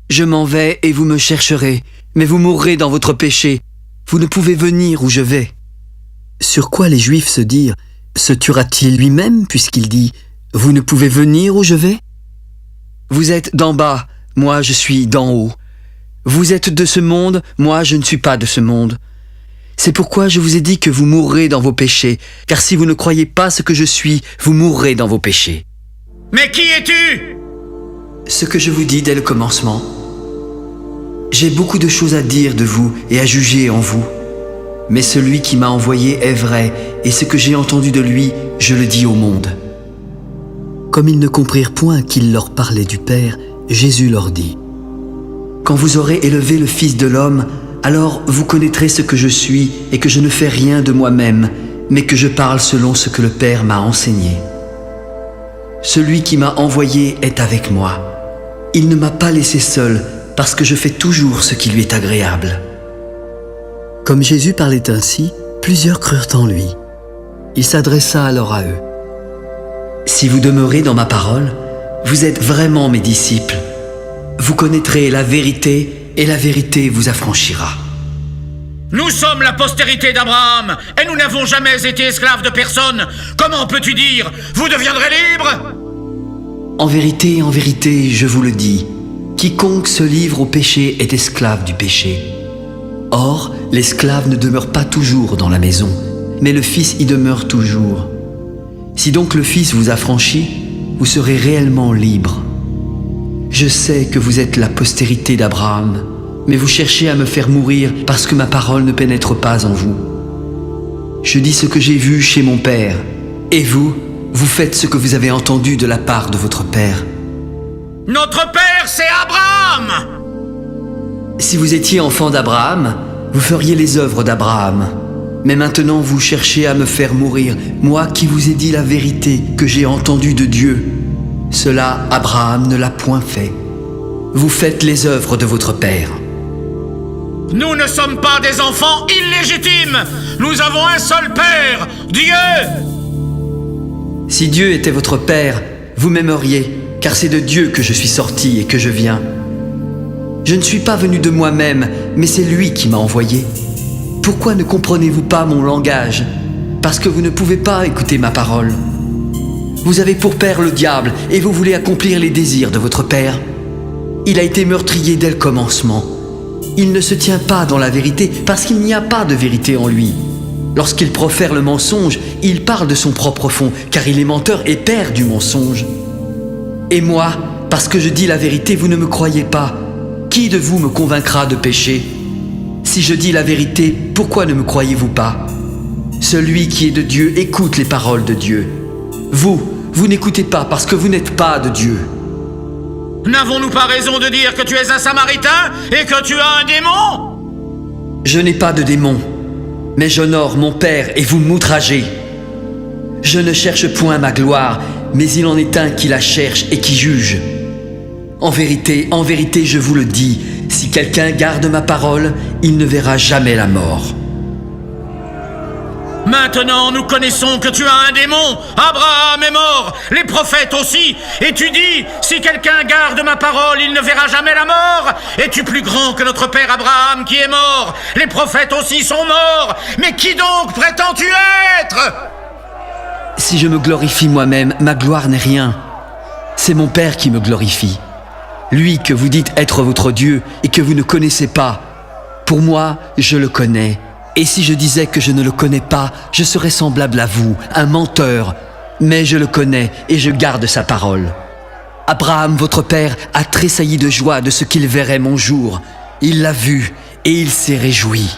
Je m'en vais et vous me chercherez, mais vous mourrez dans votre péché. Vous ne pouvez venir où je vais. Sur quoi les Juifs se dirent, se tuera-t-il lui-même puisqu'il dit « Vous ne pouvez venir où je vais » Vous êtes d'en bas, moi je suis d'en haut. Vous êtes de ce monde, moi je ne suis pas de ce monde. C'est pourquoi je vous ai dit que vous mourrez dans vos péchés, car si vous ne croyez pas ce que je suis, vous mourrez dans vos péchés. Mais qui es-tu? Ce que je vous dis dès le commencement. J'ai beaucoup de choses à dire de vous et à juger en vous. Mais celui qui m'a envoyé est vrai, et ce que j'ai entendu de lui, je le dis au monde. Comme ils ne comprirent point qu'il leur parlait du Père, Jésus leur dit : Quand vous aurez élevé le Fils de l'homme, alors vous connaîtrez ce que je suis et que je ne fais rien de moi-même, mais que je parle selon ce que le Père m'a enseigné. Celui qui m'a envoyé est avec moi. Il ne m'a pas laissé seul, parce que je fais toujours ce qui lui est agréable. Comme Jésus parlait ainsi, plusieurs crurent en lui. Il s'adressa alors à eux. Si vous demeurez dans ma parole, vous êtes vraiment mes disciples. Vous connaîtrez la vérité, et la vérité vous affranchira. Nous sommes la postérité d'Abraham, et nous n'avons jamais été esclaves de personne. Comment peux-tu dire, vous deviendrez libres? En vérité, je vous le dis, quiconque se livre au péché est esclave du péché. Or, l'esclave ne demeure pas toujours dans la maison, mais le Fils y demeure toujours. Si donc le Fils vous affranchit, vous serez réellement libre. Je sais que vous êtes la postérité d'Abraham, mais vous cherchez à me faire mourir parce que ma parole ne pénètre pas en vous. Je dis ce que j'ai vu chez mon Père, et vous faites ce que vous avez entendu de la part de votre Père. Notre Père, c'est Abraham! Si vous étiez enfant d'Abraham, vous feriez les œuvres d'Abraham. Mais maintenant vous cherchez à me faire mourir, moi qui vous ai dit la vérité que j'ai entendue de Dieu. Cela, Abraham ne l'a point fait. Vous faites les œuvres de votre Père. Nous ne sommes pas des enfants illégitimes. Nous avons un seul Père, Dieu. Si Dieu était votre Père, vous m'aimeriez, car c'est de Dieu que je suis sorti et que je viens. Je ne suis pas venu de moi-même, mais c'est lui qui m'a envoyé. Pourquoi ne comprenez-vous pas mon langage? Parce que vous ne pouvez pas écouter ma parole. Vous avez pour père le diable, et vous voulez accomplir les désirs de votre père. Il a été meurtrier dès le commencement. Il ne se tient pas dans la vérité, parce qu'il n'y a pas de vérité en lui. Lorsqu'il profère le mensonge, il parle de son propre fond, car il est menteur et père du mensonge. Et moi, parce que je dis la vérité, vous ne me croyez pas. Qui de vous me convaincra de pécher? Si je dis la vérité, pourquoi ne me croyez-vous pas? Celui qui est de Dieu écoute les paroles de Dieu. Vous n'écoutez pas parce que vous n'êtes pas de Dieu. N'avons-nous pas raison de dire que tu es un Samaritain et que tu as un démon? Je n'ai pas de démon, mais j'honore mon Père et vous m'outragez. Je ne cherche point ma gloire, mais il en est un qui la cherche et qui juge. En vérité, je vous le dis, si quelqu'un garde ma parole, il ne verra jamais la mort. Maintenant, nous connaissons que tu as un démon. Abraham est mort, les prophètes aussi. Et tu dis, si quelqu'un garde ma parole, il ne verra jamais la mort. Es-tu plus grand que notre père Abraham qui est mort? Les prophètes aussi sont morts. Mais qui donc prétends-tu être? Si je me glorifie moi-même, ma gloire n'est rien. C'est mon Père qui me glorifie. Lui que vous dites être votre Dieu et que vous ne connaissez pas. Pour moi, je le connais. Et si je disais que je ne le connais pas, je serais semblable à vous, un menteur. Mais je le connais et je garde sa parole. Abraham, votre père, a tressailli de joie de ce qu'il verrait mon jour. Il l'a vu et il s'est réjoui.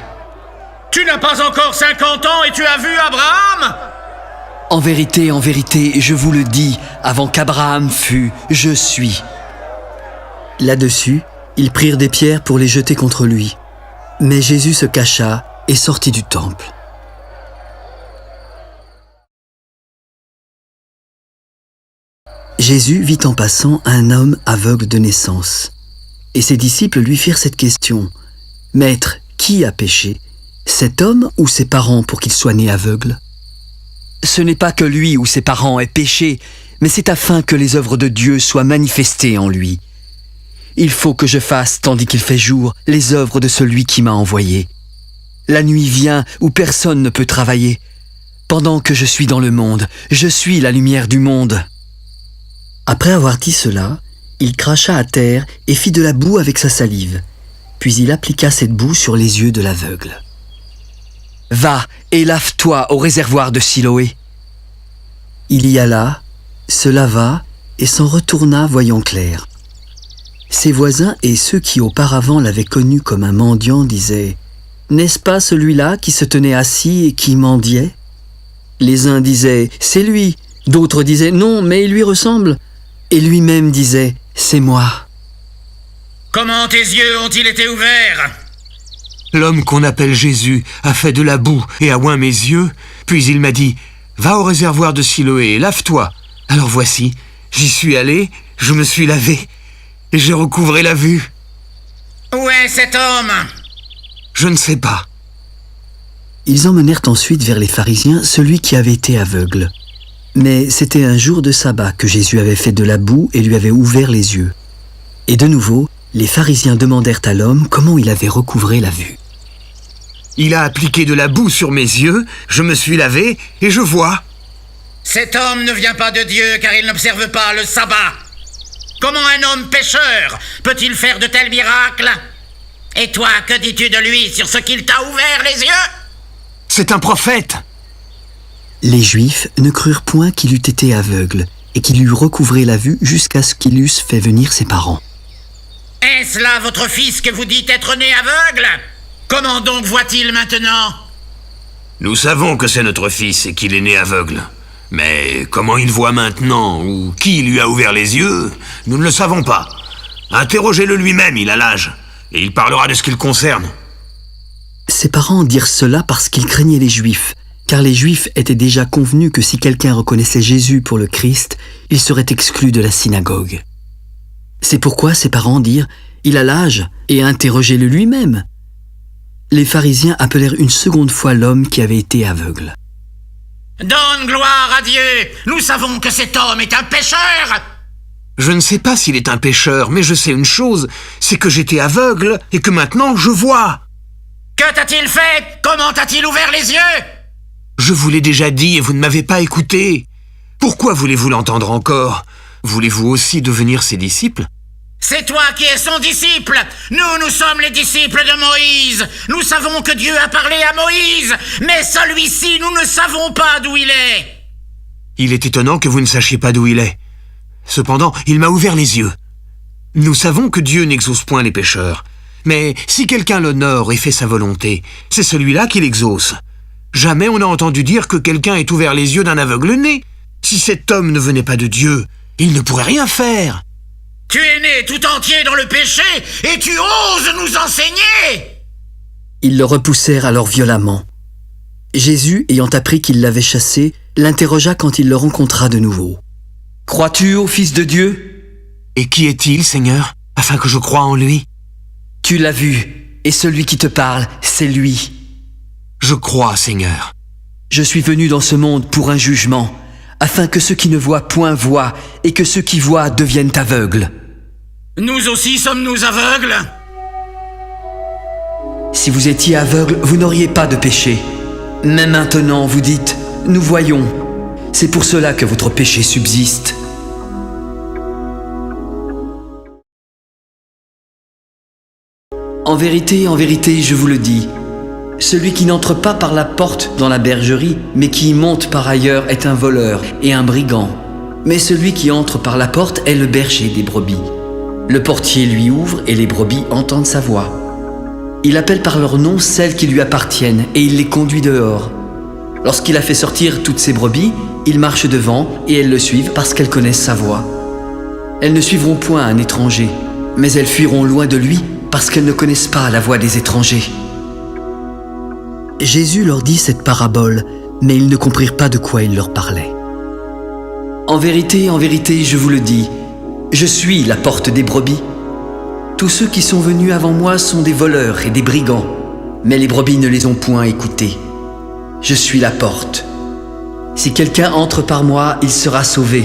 Tu n'as pas encore 50 ans et tu as vu Abraham ? En vérité, je vous le dis, avant qu'Abraham fût, je suis. Là-dessus, ils prirent des pierres pour les jeter contre lui. Mais Jésus se cacha et sortit du temple. Jésus vit en passant un homme aveugle de naissance. Et ses disciples lui firent cette question. « Maître, qui a péché, cet homme ou ses parents pour qu'il soit né aveugle ?» Ce n'est pas que lui ou ses parents aient péché, mais c'est afin que les œuvres de Dieu soient manifestées en lui. Il faut que je fasse, tandis qu'il fait jour, les œuvres de celui qui m'a envoyé. La nuit vient où personne ne peut travailler. Pendant que je suis dans le monde, je suis la lumière du monde. Après avoir dit cela, il cracha à terre et fit de la boue avec sa salive. Puis il appliqua cette boue sur les yeux de l'aveugle. « Va et lave-toi au réservoir de Siloé. » Il y alla, se lava et s'en retourna voyant clair. Ses voisins et ceux qui auparavant l'avaient connu comme un mendiant disaient « N'est-ce pas celui-là qui se tenait assis et qui mendiait ?» Les uns disaient « C'est lui », d'autres disaient « Non, mais il lui ressemble ». Et lui-même disait « C'est moi ». Comment tes yeux ont-ils été ouverts ? L'homme qu'on appelle Jésus a fait de la boue et a oint mes yeux, puis il m'a dit « Va au réservoir de Siloé et lave-toi ». Alors voici, j'y suis allé, je me suis lavé, et j'ai recouvré la vue. Où est cet homme ? Je ne sais pas. Ils emmenèrent ensuite vers les pharisiens celui qui avait été aveugle. Mais c'était un jour de sabbat que Jésus avait fait de la boue et lui avait ouvert les yeux. Et de nouveau, les pharisiens demandèrent à l'homme comment il avait recouvré la vue. Il a appliqué de la boue sur mes yeux, je me suis lavé et je vois. Cet homme ne vient pas de Dieu car il n'observe pas le sabbat. Comment un homme pécheur peut-il faire de tels miracles ? Et toi, que dis-tu de lui sur ce qu'il t'a ouvert les yeux ? C'est un prophète. Les Juifs ne crurent point qu'il eût été aveugle et qu'il eût recouvré la vue jusqu'à ce qu'il eusse fait venir ses parents. Est-ce là votre fils que vous dites être né aveugle ? Comment donc voit-il maintenant ? Nous savons que c'est notre fils et qu'il est né aveugle. Mais comment il voit maintenant ou qui lui a ouvert les yeux, nous ne le savons pas. Interrogez-le lui-même, il a l'âge, et il parlera de ce qui le concerne. Ses parents dirent cela parce qu'ils craignaient les Juifs, car les Juifs étaient déjà convenus que si quelqu'un reconnaissait Jésus pour le Christ, il serait exclu de la synagogue. C'est pourquoi ses parents dirent « Il a l'âge » et interrogez-le lui-même. Les pharisiens appelèrent une seconde fois l'homme qui avait été aveugle. « Donne gloire à Dieu ! Nous savons que cet homme est un pécheur !» Je ne sais pas s'il est un pécheur, mais je sais une chose, c'est que j'étais aveugle et que maintenant je vois. Que t'a-t-il fait ? Comment t'a-t-il ouvert les yeux ? Je vous l'ai déjà dit et vous ne m'avez pas écouté. Pourquoi voulez-vous l'entendre encore ? Voulez-vous aussi devenir ses disciples ? C'est toi qui es son disciple. Nous sommes les disciples de Moïse. Nous savons que Dieu a parlé à Moïse, mais celui-ci, nous ne savons pas d'où il est. Il est étonnant que vous ne sachiez pas d'où il est. Cependant, il m'a ouvert les yeux. Nous savons que Dieu n'exauce point les pécheurs. Mais si quelqu'un l'honore et fait sa volonté, c'est celui-là qui l'exauce. Jamais on n'a entendu dire que quelqu'un ait ouvert les yeux d'un aveugle-né. Si cet homme ne venait pas de Dieu, il ne pourrait rien faire. Tu es né tout entier dans le péché et tu oses nous enseigner ! Ils le repoussèrent alors violemment. Jésus, ayant appris qu'il l'avait chassé, l'interrogea quand il le rencontra de nouveau. « Crois-tu au Fils de Dieu ?» Et qui est-il, Seigneur, afin que je croie en lui ? Tu l'as vu, et celui qui te parle, c'est lui. Je crois, Seigneur. Je suis venu dans ce monde pour un jugement, afin que ceux qui ne voient point voient, et que ceux qui voient deviennent aveugles. Nous aussi sommes-nous aveugles ? Si vous étiez aveugles, vous n'auriez pas de péché. Mais maintenant, vous dites, nous voyons. C'est pour cela que votre péché subsiste. en vérité, je vous le dis, celui qui n'entre pas par la porte dans la bergerie, mais qui y monte par ailleurs est un voleur et un brigand. Mais celui qui entre par la porte est le berger des brebis. Le portier lui ouvre et les brebis entendent sa voix. Il appelle par leur nom celles qui lui appartiennent et il les conduit dehors. Lorsqu'il a fait sortir toutes ses brebis, il marche devant et elles le suivent parce qu'elles connaissent sa voix. Elles ne suivront point un étranger, mais elles fuiront loin de lui parce qu'elles ne connaissent pas la voix des étrangers. Jésus leur dit cette parabole, mais ils ne comprirent pas de quoi il leur parlait. En vérité, je vous le dis, je suis la porte des brebis. Tous ceux qui sont venus avant moi sont des voleurs et des brigands, mais les brebis ne les ont point écoutés. Je suis la porte. Si quelqu'un entre par moi, il sera sauvé.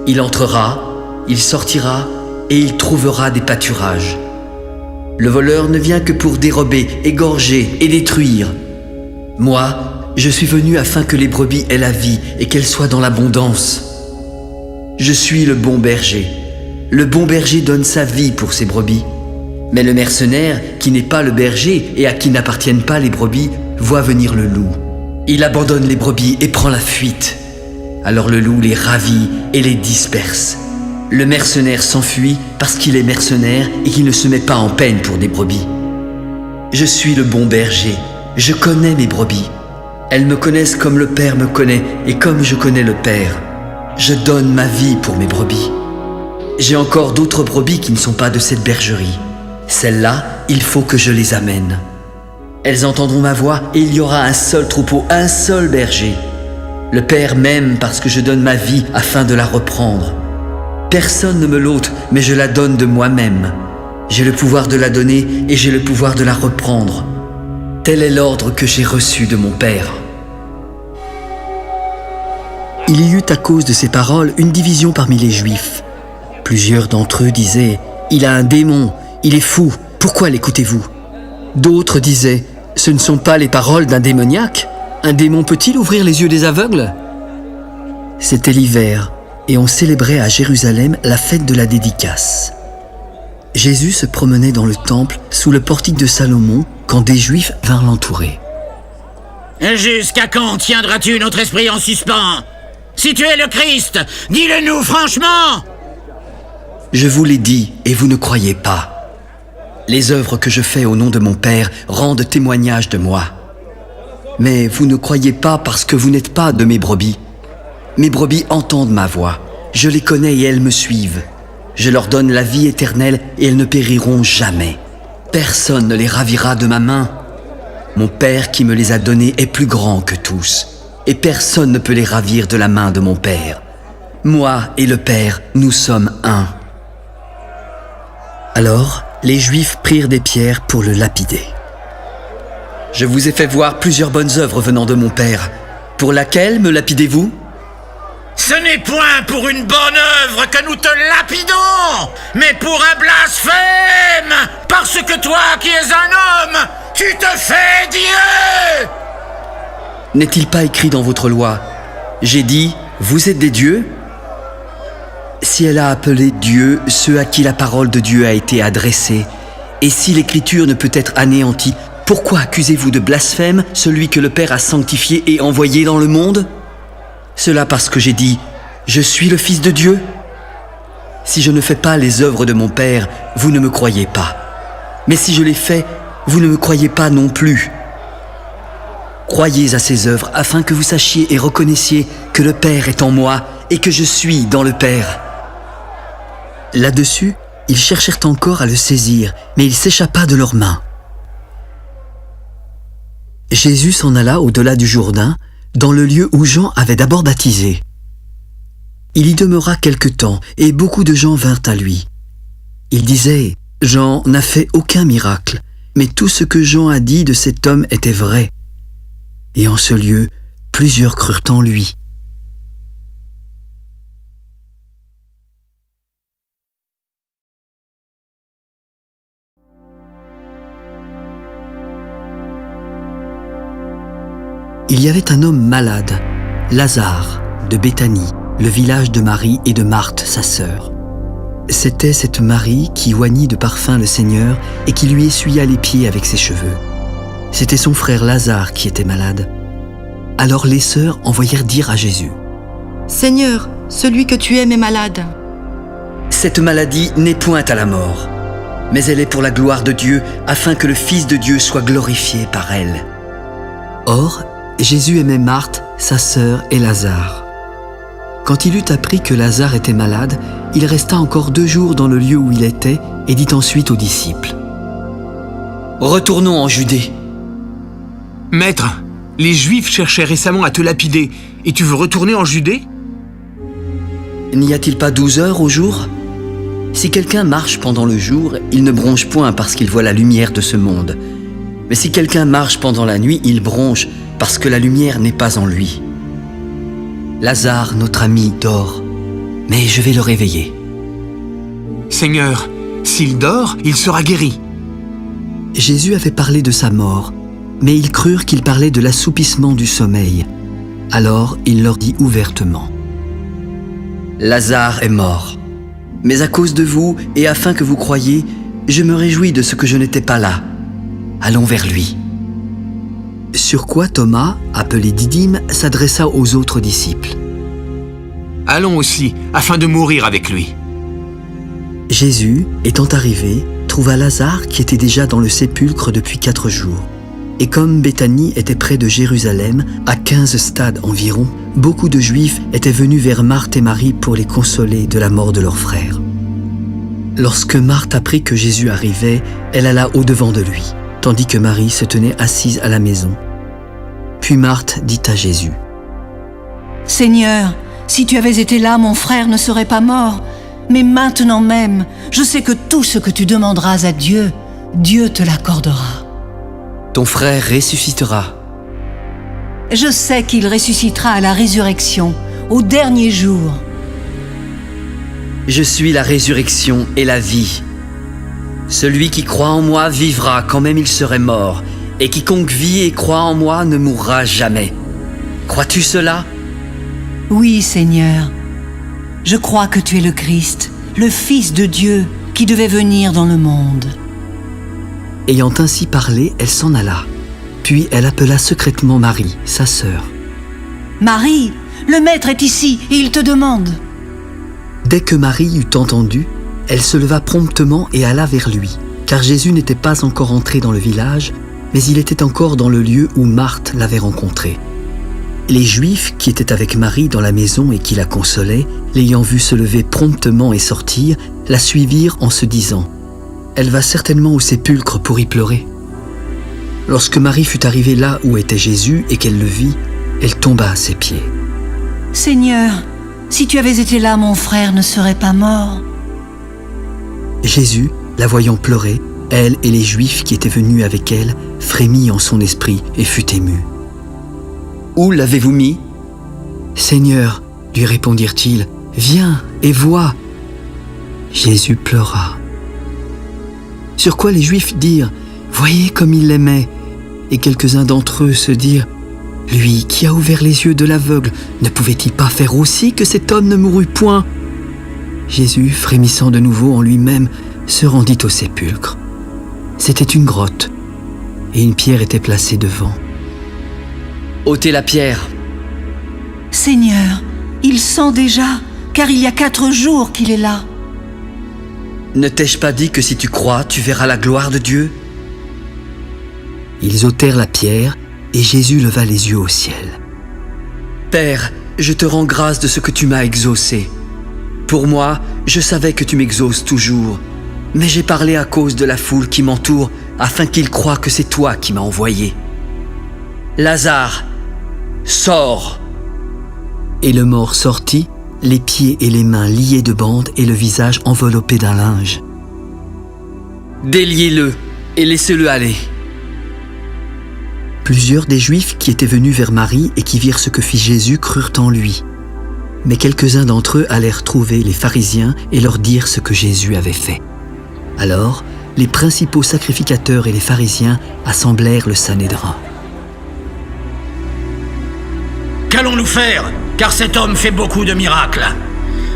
Il entrera, il sortira et il trouvera des pâturages. Le voleur ne vient que pour dérober, égorger et détruire. Moi, je suis venu afin que les brebis aient la vie et qu'elles soient dans l'abondance. Je suis le bon berger. Le bon berger donne sa vie pour ses brebis. Mais le mercenaire, qui n'est pas le berger et à qui n'appartiennent pas les brebis, voit venir le loup. Il abandonne les brebis et prend la fuite. Alors le loup les ravit et les disperse. Le mercenaire s'enfuit parce qu'il est mercenaire et qu'il ne se met pas en peine pour des brebis. Je suis le bon berger. Je connais mes brebis. Elles me connaissent comme le Père me connaît et comme je connais le Père. Je donne ma vie pour mes brebis. J'ai encore d'autres brebis qui ne sont pas de cette bergerie. Celles-là, il faut que je les amène. Elles entendront ma voix et il y aura un seul troupeau, un seul berger. Le Père m'aime parce que je donne ma vie afin de la reprendre. Personne ne me l'ôte, mais je la donne de moi-même. J'ai le pouvoir de la donner et j'ai le pouvoir de la reprendre. Tel est l'ordre que j'ai reçu de mon Père. Il y eut à cause de ces paroles une division parmi les Juifs. Plusieurs d'entre eux disaient « Il a un démon, il est fou, pourquoi l'écoutez-vous » D'autres disaient « Ce ne sont pas les paroles d'un démoniaque. Un démon peut-il ouvrir les yeux des aveugles » C'était l'hiver et on célébrait à Jérusalem la fête de la dédicace. Jésus se promenait dans le temple sous le portique de Salomon quand des Juifs vinrent l'entourer. « Jusqu'à quand tiendras-tu notre esprit en suspens? Si tu es le Christ, dis-le-nous franchement !» Je vous l'ai dit et vous ne croyez pas. Les œuvres que je fais au nom de mon Père rendent témoignage de moi. Mais vous ne croyez pas parce que vous n'êtes pas de mes brebis. Mes brebis entendent ma voix. Je les connais et elles me suivent. Je leur donne la vie éternelle et elles ne périront jamais. Personne ne les ravira de ma main. Mon Père qui me les a donnés est plus grand que tous. Et personne ne peut les ravir de la main de mon Père. Moi et le Père, nous sommes un. Alors, les Juifs prirent des pierres pour le lapider. Je vous ai fait voir plusieurs bonnes œuvres venant de mon Père. Pour laquelle me lapidez-vous ? Ce n'est point pour une bonne œuvre que nous te lapidons, mais pour un blasphème, parce que toi qui es un homme, tu te fais Dieu. N'est-il pas écrit dans votre loi ? J'ai dit, vous êtes des dieux ? Si elle a appelé Dieu ceux à qui la parole de Dieu a été adressée, et si l'écriture ne peut être anéantie, pourquoi accusez-vous de blasphème celui que le Père a sanctifié et envoyé dans le monde ? Cela parce que j'ai dit, je suis le Fils de Dieu ? Si je ne fais pas les œuvres de mon Père, vous ne me croyez pas. Mais si je les fais, vous ne me croyez pas non plus. Croyez à ces œuvres afin que vous sachiez et reconnaissiez que le Père est en moi et que je suis dans le Père. Là-dessus, ils cherchèrent encore à le saisir, mais il s'échappa de leurs mains. Jésus s'en alla au-delà du Jourdain, dans le lieu où Jean avait d'abord baptisé. Il y demeura quelque temps, et beaucoup de gens vinrent à lui. Ils disaient, « Jean n'a fait aucun miracle, mais tout ce que Jean a dit de cet homme était vrai. » Et en ce lieu, plusieurs crurent en lui. Il y avait un homme malade, Lazare, de Béthanie, le village de Marie et de Marthe, sa sœur. C'était cette Marie qui oignit de parfum le Seigneur et qui lui essuya les pieds avec ses cheveux. C'était son frère Lazare qui était malade. Alors les sœurs envoyèrent dire à Jésus: « Seigneur, celui que tu aimes est malade. » Cette maladie n'est point à la mort, mais elle est pour la gloire de Dieu, afin que le Fils de Dieu soit glorifié par elle. Or, Jésus aimait Marthe, sa sœur et Lazare. Quand il eut appris que Lazare était malade, il resta encore 2 jours dans le lieu où il était et dit ensuite aux disciples: « Retournons en Judée. » « Maître, les Juifs cherchaient récemment à te lapider, et tu veux retourner en Judée ?» N'y a-t-il pas 12 heures au jour? Si quelqu'un marche pendant le jour, il ne bronche point parce qu'il voit la lumière de ce monde. Mais si quelqu'un marche pendant la nuit, il bronche parce que la lumière n'est pas en lui. Lazare, notre ami, dort, mais je vais le réveiller. « Seigneur, s'il dort, il sera guéri. » Jésus avait parlé de sa mort, mais ils crurent qu'il parlait de l'assoupissement du sommeil. Alors il leur dit ouvertement: « Lazare est mort. Mais à cause de vous, et afin que vous croyiez, je me réjouis de ce que je n'étais pas là. Allons vers lui. » Sur quoi Thomas, appelé Didyme, s'adressa aux autres disciples: « Allons aussi, afin de mourir avec lui. » Jésus, étant arrivé, trouva Lazare qui était déjà dans le sépulcre depuis 4 jours. Et comme Béthanie était près de Jérusalem, à 15 stades environ, beaucoup de Juifs étaient venus vers Marthe et Marie pour les consoler de la mort de leur frère. Lorsque Marthe apprit que Jésus arrivait, elle alla au-devant de lui, tandis que Marie se tenait assise à la maison. Puis Marthe dit à Jésus: « Seigneur, si tu avais été là, mon frère ne serait pas mort. Mais maintenant même, je sais que tout ce que tu demanderas à Dieu, Dieu te l'accordera. » Ton frère ressuscitera. Je sais qu'il ressuscitera à la résurrection, au dernier jour. Je suis la résurrection et la vie. Celui qui croit en moi vivra quand même il serait mort, et quiconque vit et croit en moi ne mourra jamais. Crois-tu cela? Oui, Seigneur. Je crois que tu es le Christ, le Fils de Dieu qui devait venir dans le monde. Ayant ainsi parlé, elle s'en alla. Puis elle appela secrètement Marie, sa sœur. « Marie, le Maître est ici et il te demande. » Dès que Marie eut entendu, elle se leva promptement et alla vers lui, car Jésus n'était pas encore entré dans le village, mais il était encore dans le lieu où Marthe l'avait rencontré. Les Juifs qui étaient avec Marie dans la maison et qui la consolaient, l'ayant vue se lever promptement et sortir, la suivirent en se disant: « Elle va certainement au sépulcre pour y pleurer. » Lorsque Marie fut arrivée là où était Jésus et qu'elle le vit, elle tomba à ses pieds. « Seigneur, si tu avais été là, mon frère ne serait pas mort. » Jésus, la voyant pleurer, elle et les Juifs qui étaient venus avec elle, frémit en son esprit et fut ému. « Où l'avez-vous mis ?» ?»« Seigneur, lui répondirent-ils, viens et vois. » Jésus pleura. Sur quoi les Juifs dirent: « Voyez comme il l'aimait. » Et quelques-uns d'entre eux se dirent: « Lui qui a ouvert les yeux de l'aveugle, ne pouvait-il pas faire aussi que cet homme ne mourût point ?» Jésus, frémissant de nouveau en lui-même, se rendit au sépulcre. C'était une grotte, et une pierre était placée devant. « Ôtez la pierre. »« Seigneur, il sent déjà, car il y a 4 jours qu'il est là. » Ne t'ai-je pas dit que si tu crois, tu verras la gloire de Dieu ? Ils ôtèrent la pierre, et Jésus leva les yeux au ciel. « Père, je te rends grâce de ce que tu m'as exaucé. Pour moi, je savais que tu m'exauces toujours, mais j'ai parlé à cause de la foule qui m'entoure, afin qu'ils croient que c'est toi qui m'as envoyé. Lazare, sors !» Et le mort sortit, les pieds et les mains liés de bandes et le visage enveloppé d'un linge. « Déliez-le et laissez-le aller. » Plusieurs des Juifs qui étaient venus vers Marie et qui virent ce que fit Jésus crurent en lui. Mais quelques-uns d'entre eux allèrent trouver les pharisiens et leur dire ce que Jésus avait fait. Alors, les principaux sacrificateurs et les pharisiens assemblèrent le Sanhédrin. Qu'allons-nous faire? Car cet homme fait beaucoup de miracles.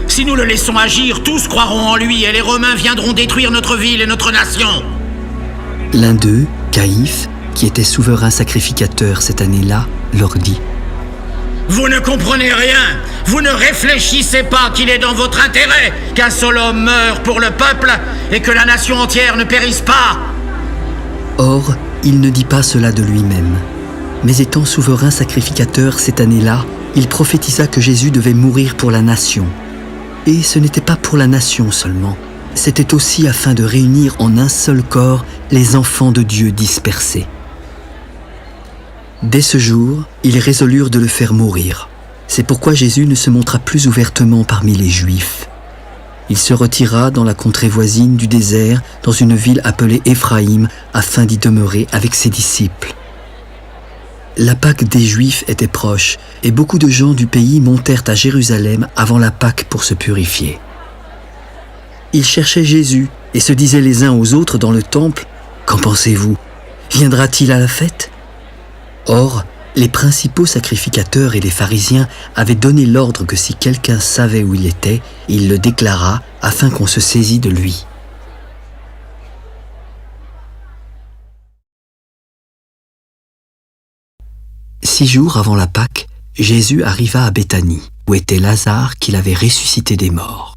Si nous le laissons agir, tous croiront en lui et les Romains viendront détruire notre ville et notre nation. » L'un d'eux, Caïphe, qui était souverain sacrificateur cette année-là, leur dit: « Vous ne comprenez rien. Vous ne réfléchissez pas qu'il est dans votre intérêt qu'un seul homme meure pour le peuple et que la nation entière ne périsse pas. » Or, il ne dit pas cela de lui-même. Mais étant souverain sacrificateur cette année-là, il prophétisa que Jésus devait mourir pour la nation. Et ce n'était pas pour la nation seulement, c'était aussi afin de réunir en un seul corps les enfants de Dieu dispersés. Dès ce jour, ils résolurent de le faire mourir. C'est pourquoi Jésus ne se montra plus ouvertement parmi les Juifs. Il se retira dans la contrée voisine du désert, dans une ville appelée Éphraïm, afin d'y demeurer avec ses disciples. La Pâque des Juifs était proche, et beaucoup de gens du pays montèrent à Jérusalem avant la Pâque pour se purifier. Ils cherchaient Jésus et se disaient les uns aux autres dans le temple: « Qu'en pensez-vous? Viendra-t-il à la fête ?» Or, les principaux sacrificateurs et les pharisiens avaient donné l'ordre que si quelqu'un savait où il était, il le déclarât afin qu'on se saisît de lui. Six jours avant la Pâque, Jésus arriva à Béthanie, où était Lazare qu'il avait ressuscité des morts.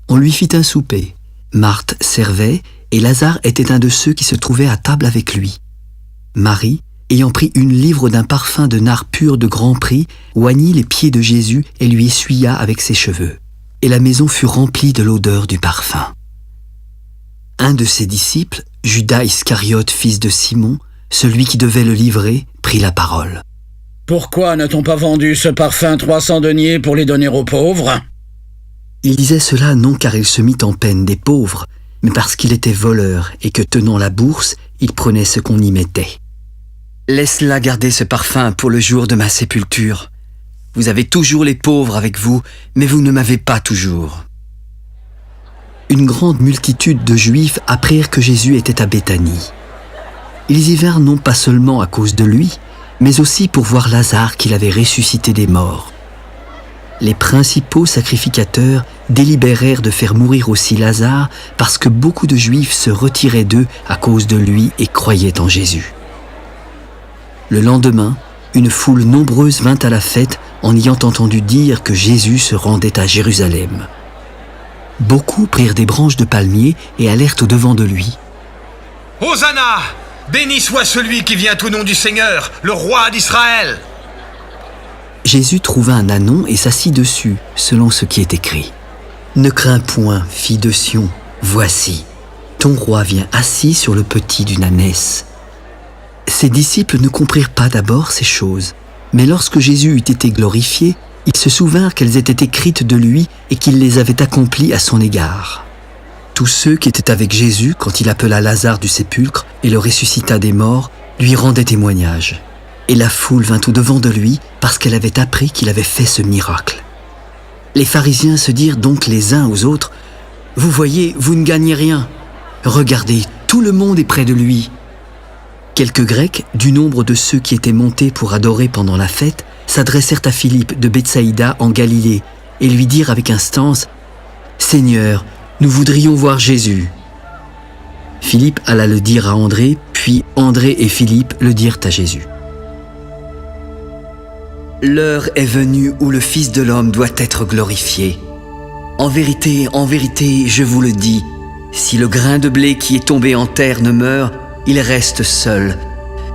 On lui fit un souper. Marthe servait, et Lazare était un de ceux qui se trouvaient à table avec lui. Marie, ayant pris une livre d'un parfum de nard pur de grand prix, oignit les pieds de Jésus et lui essuya avec ses cheveux. Et la maison fut remplie de l'odeur du parfum. Un de ses disciples, Judas Iscariote, fils de Simon, celui qui devait le livrer, prit la parole. « Pourquoi n'a-t-on pas vendu ce parfum 300 deniers pour les donner aux pauvres ?» Il disait cela non car il se mit en peine des pauvres, mais parce qu'il était voleur et que, tenant la bourse, il prenait ce qu'on y mettait. « Laisse-la garder ce parfum pour le jour de ma sépulture. Vous avez toujours les pauvres avec vous, mais vous ne m'avez pas toujours. » Une grande multitude de Juifs apprirent que Jésus était à Béthanie. Ils y vinrent non pas seulement à cause de lui, mais aussi pour voir Lazare qu'il avait ressuscité des morts. Les principaux sacrificateurs délibérèrent de faire mourir aussi Lazare parce que beaucoup de Juifs se retiraient d'eux à cause de lui et croyaient en Jésus. Le lendemain, une foule nombreuse vint à la fête en ayant entendu dire que Jésus se rendait à Jérusalem. Beaucoup prirent des branches de palmier et allèrent au-devant de lui. « Hosanna ! Béni soit celui qui vient au nom du Seigneur, le roi d'Israël !» Jésus trouva un ânon et s'assit dessus, selon ce qui est écrit. « Ne crains point, fille de Sion, voici, ton roi vient assis sur le petit d'une ânesse. » Ses disciples ne comprirent pas d'abord ces choses, mais lorsque Jésus eut été glorifié, ils se souvinrent qu'elles étaient écrites de lui et qu'il les avait accomplies à son égard. Tous ceux qui étaient avec Jésus quand il appela Lazare du sépulcre et le ressuscita des morts lui rendaient témoignage. Et la foule vint au-devant de lui parce qu'elle avait appris qu'il avait fait ce miracle. Les pharisiens se dirent donc les uns aux autres: « Vous voyez, vous ne gagnez rien. Regardez, tout le monde est près de lui. » Quelques Grecs, du nombre de ceux qui étaient montés pour adorer pendant la fête, s'adressèrent à Philippe de Bethsaïda en Galilée et lui dirent avec instance: « Seigneur, nous voudrions voir Jésus. » Philippe alla le dire à André, puis André et Philippe le dirent à Jésus. L'heure est venue où le Fils de l'homme doit être glorifié. En vérité, je vous le dis, si le grain de blé qui est tombé en terre ne meurt, il reste seul.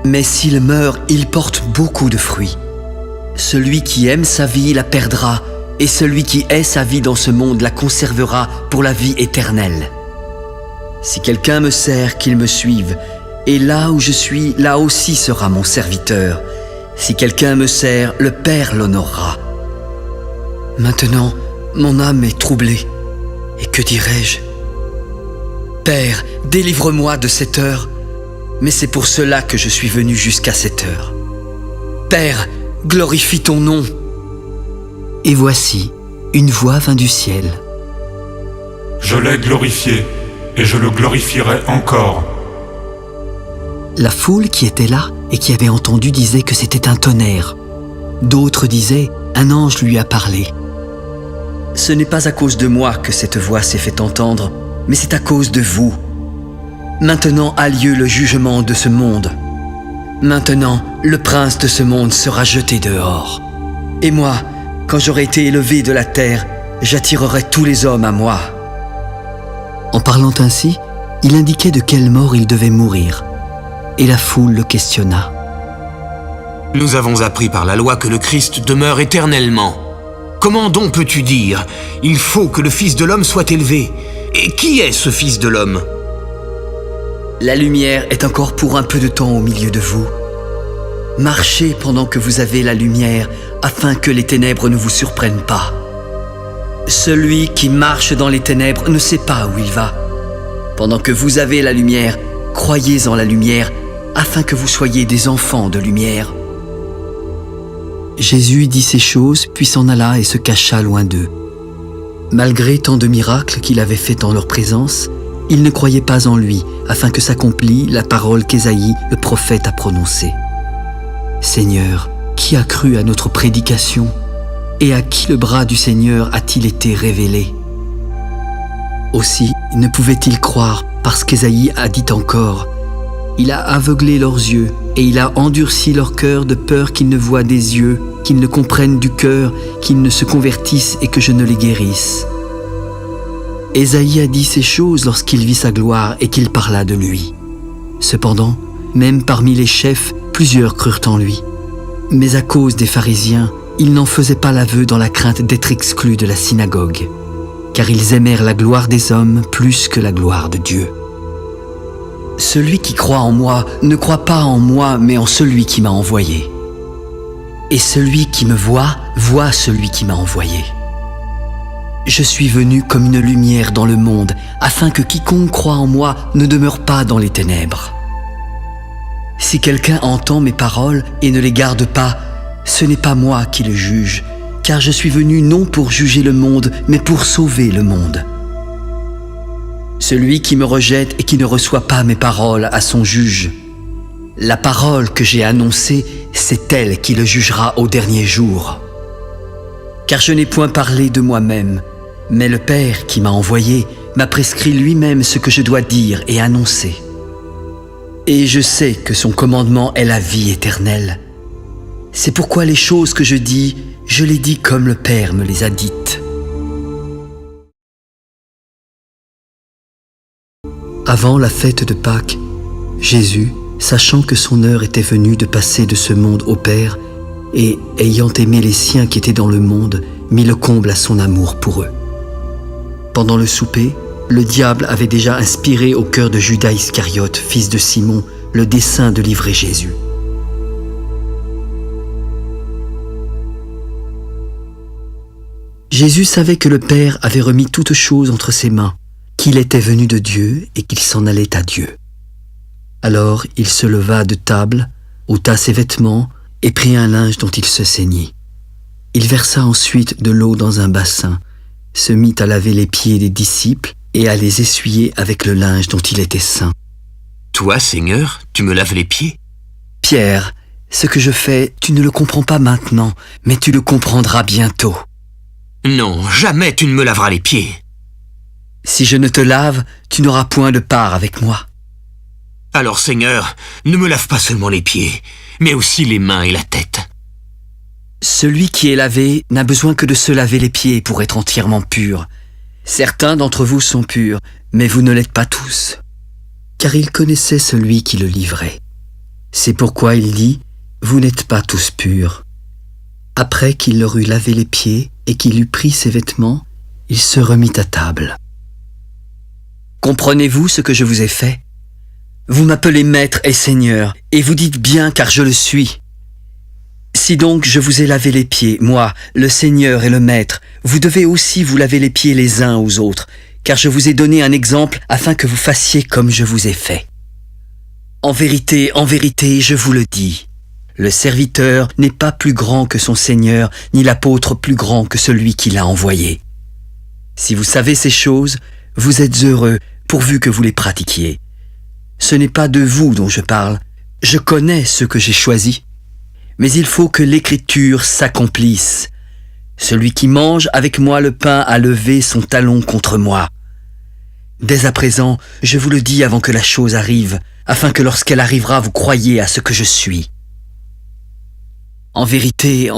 Mais s'il meurt, il porte beaucoup de fruits. Celui qui aime sa vie la perdra, et celui qui hait sa vie dans ce monde la conservera pour la vie éternelle. Si quelqu'un me sert, qu'il me suive, et là où je suis, là aussi sera mon serviteur. Si quelqu'un me sert, le Père l'honorera. Maintenant, mon âme est troublée. Et que dirais-je? Père, délivre-moi de cette heure. Mais c'est pour cela que je suis venu jusqu'à cette heure. Père, glorifie ton nom. Et voici, une voix vint du ciel. Je l'ai glorifié, et je le glorifierai encore. La foule qui était là et qui avait entendu disait que c'était un tonnerre. D'autres disaient, un ange lui a parlé. Ce n'est pas à cause de moi que cette voix s'est fait entendre, mais c'est à cause de vous. Maintenant a lieu le jugement de ce monde. Maintenant, le prince de ce monde sera jeté dehors. Et moi, quand j'aurai été élevé de la terre, j'attirerai tous les hommes à moi. » En parlant ainsi, il indiquait de quelle mort il devait mourir. Et la foule le questionna. « Nous avons appris par la loi que le Christ demeure éternellement. Comment donc peux-tu dire « Il faut que le Fils de l'homme soit élevé » ? Et qui est ce Fils de l'homme ? La lumière est encore pour un peu de temps au milieu de vous. Marchez pendant que vous avez la lumière, afin que les ténèbres ne vous surprennent pas. Celui qui marche dans les ténèbres ne sait pas où il va. Pendant que vous avez la lumière, croyez en la lumière, afin que vous soyez des enfants de lumière. » Jésus dit ces choses, puis s'en alla et se cacha loin d'eux. Malgré tant de miracles qu'il avait faits en leur présence, ils ne croyaient pas en lui, afin que s'accomplît la parole qu'Ésaïe, le prophète, a prononcée. « Seigneur, qui a cru à notre prédication ? Et à qui le bras du Seigneur a-t-il été révélé ?» Aussi ne pouvaient-ils croire, parce qu'Ésaïe a dit encore « Il a aveuglé leurs yeux, et il a endurci leur cœur de peur qu'ils ne voient des yeux, qu'ils ne comprennent du cœur, qu'ils ne se convertissent et que je ne les guérisse. » Ésaïe a dit ces choses lorsqu'il vit sa gloire et qu'il parla de lui. Cependant, même parmi les chefs, plusieurs crurent en lui. Mais à cause des pharisiens, ils n'en faisaient pas l'aveu dans la crainte d'être exclus de la synagogue, car ils aimèrent la gloire des hommes plus que la gloire de Dieu. « Celui qui croit en moi ne croit pas en moi, mais en celui qui m'a envoyé. Et celui qui me voit, voit celui qui m'a envoyé. Je suis venu comme une lumière dans le monde, afin que quiconque croit en moi ne demeure pas dans les ténèbres. Si quelqu'un entend mes paroles et ne les garde pas, ce n'est pas moi qui le juge, car je suis venu non pour juger le monde, mais pour sauver le monde. Celui qui me rejette et qui ne reçoit pas mes paroles a son juge. La parole que j'ai annoncée, c'est elle qui le jugera au dernier jour. Car je n'ai point parlé de moi-même, mais le Père qui m'a envoyé m'a prescrit lui-même ce que je dois dire et annoncer. Et je sais que son commandement est la vie éternelle. C'est pourquoi les choses que je dis, je les dis comme le Père me les a dites. Avant la fête de Pâques, Jésus, sachant que son heure était venue de passer de ce monde au Père, et ayant aimé les siens qui étaient dans le monde, mit le comble à son amour pour eux. Pendant le souper, le diable avait déjà inspiré au cœur de Judas Iscariote, fils de Simon, le dessein de livrer Jésus. Jésus savait que le Père avait remis toutes choses entre ses mains, qu'il était venu de Dieu et qu'il s'en allait à Dieu. Alors il se leva de table, ôta ses vêtements et prit un linge dont il se ceignit. Il versa ensuite de l'eau dans un bassin, se mit à laver les pieds des disciples et à les essuyer avec le linge dont il était saint. « Toi, Seigneur, tu me laves les pieds ?» « Pierre, ce que je fais, tu ne le comprends pas maintenant, mais tu le comprendras bientôt. »« Non, jamais tu ne me laveras les pieds. » « Si je ne te lave, tu n'auras point de part avec moi. »« Alors, Seigneur, ne me lave pas seulement les pieds, mais aussi les mains et la tête. » Celui qui est lavé n'a besoin que de se laver les pieds pour être entièrement pur. Certains d'entre vous sont purs, mais vous ne l'êtes pas tous. » Car il connaissait celui qui le livrait. C'est pourquoi il dit « Vous n'êtes pas tous purs. » Après qu'il leur eut lavé les pieds et qu'il eut pris ses vêtements, il se remit à table. Comprenez-vous ce que je vous ai fait ? Vous m'appelez Maître et Seigneur, et vous dites bien car je le suis. Si donc je vous ai lavé les pieds, moi, le Seigneur et le Maître, vous devez aussi vous laver les pieds les uns aux autres, car je vous ai donné un exemple afin que vous fassiez comme je vous ai fait. En vérité, je vous le dis, le serviteur n'est pas plus grand que son Seigneur, ni l'apôtre plus grand que celui qui l'a envoyé. Si vous savez ces choses, vous êtes heureux, pourvu que vous les pratiquiez. Ce n'est pas de vous dont je parle, je connais ceux que j'ai choisis. Mais il faut que l'Écriture s'accomplisse. Celui qui mange avec moi le pain a levé son talon contre moi. Dès à présent, je vous le dis avant que la chose arrive, afin que lorsqu'elle arrivera, vous croyiez à ce que je suis. En vérité,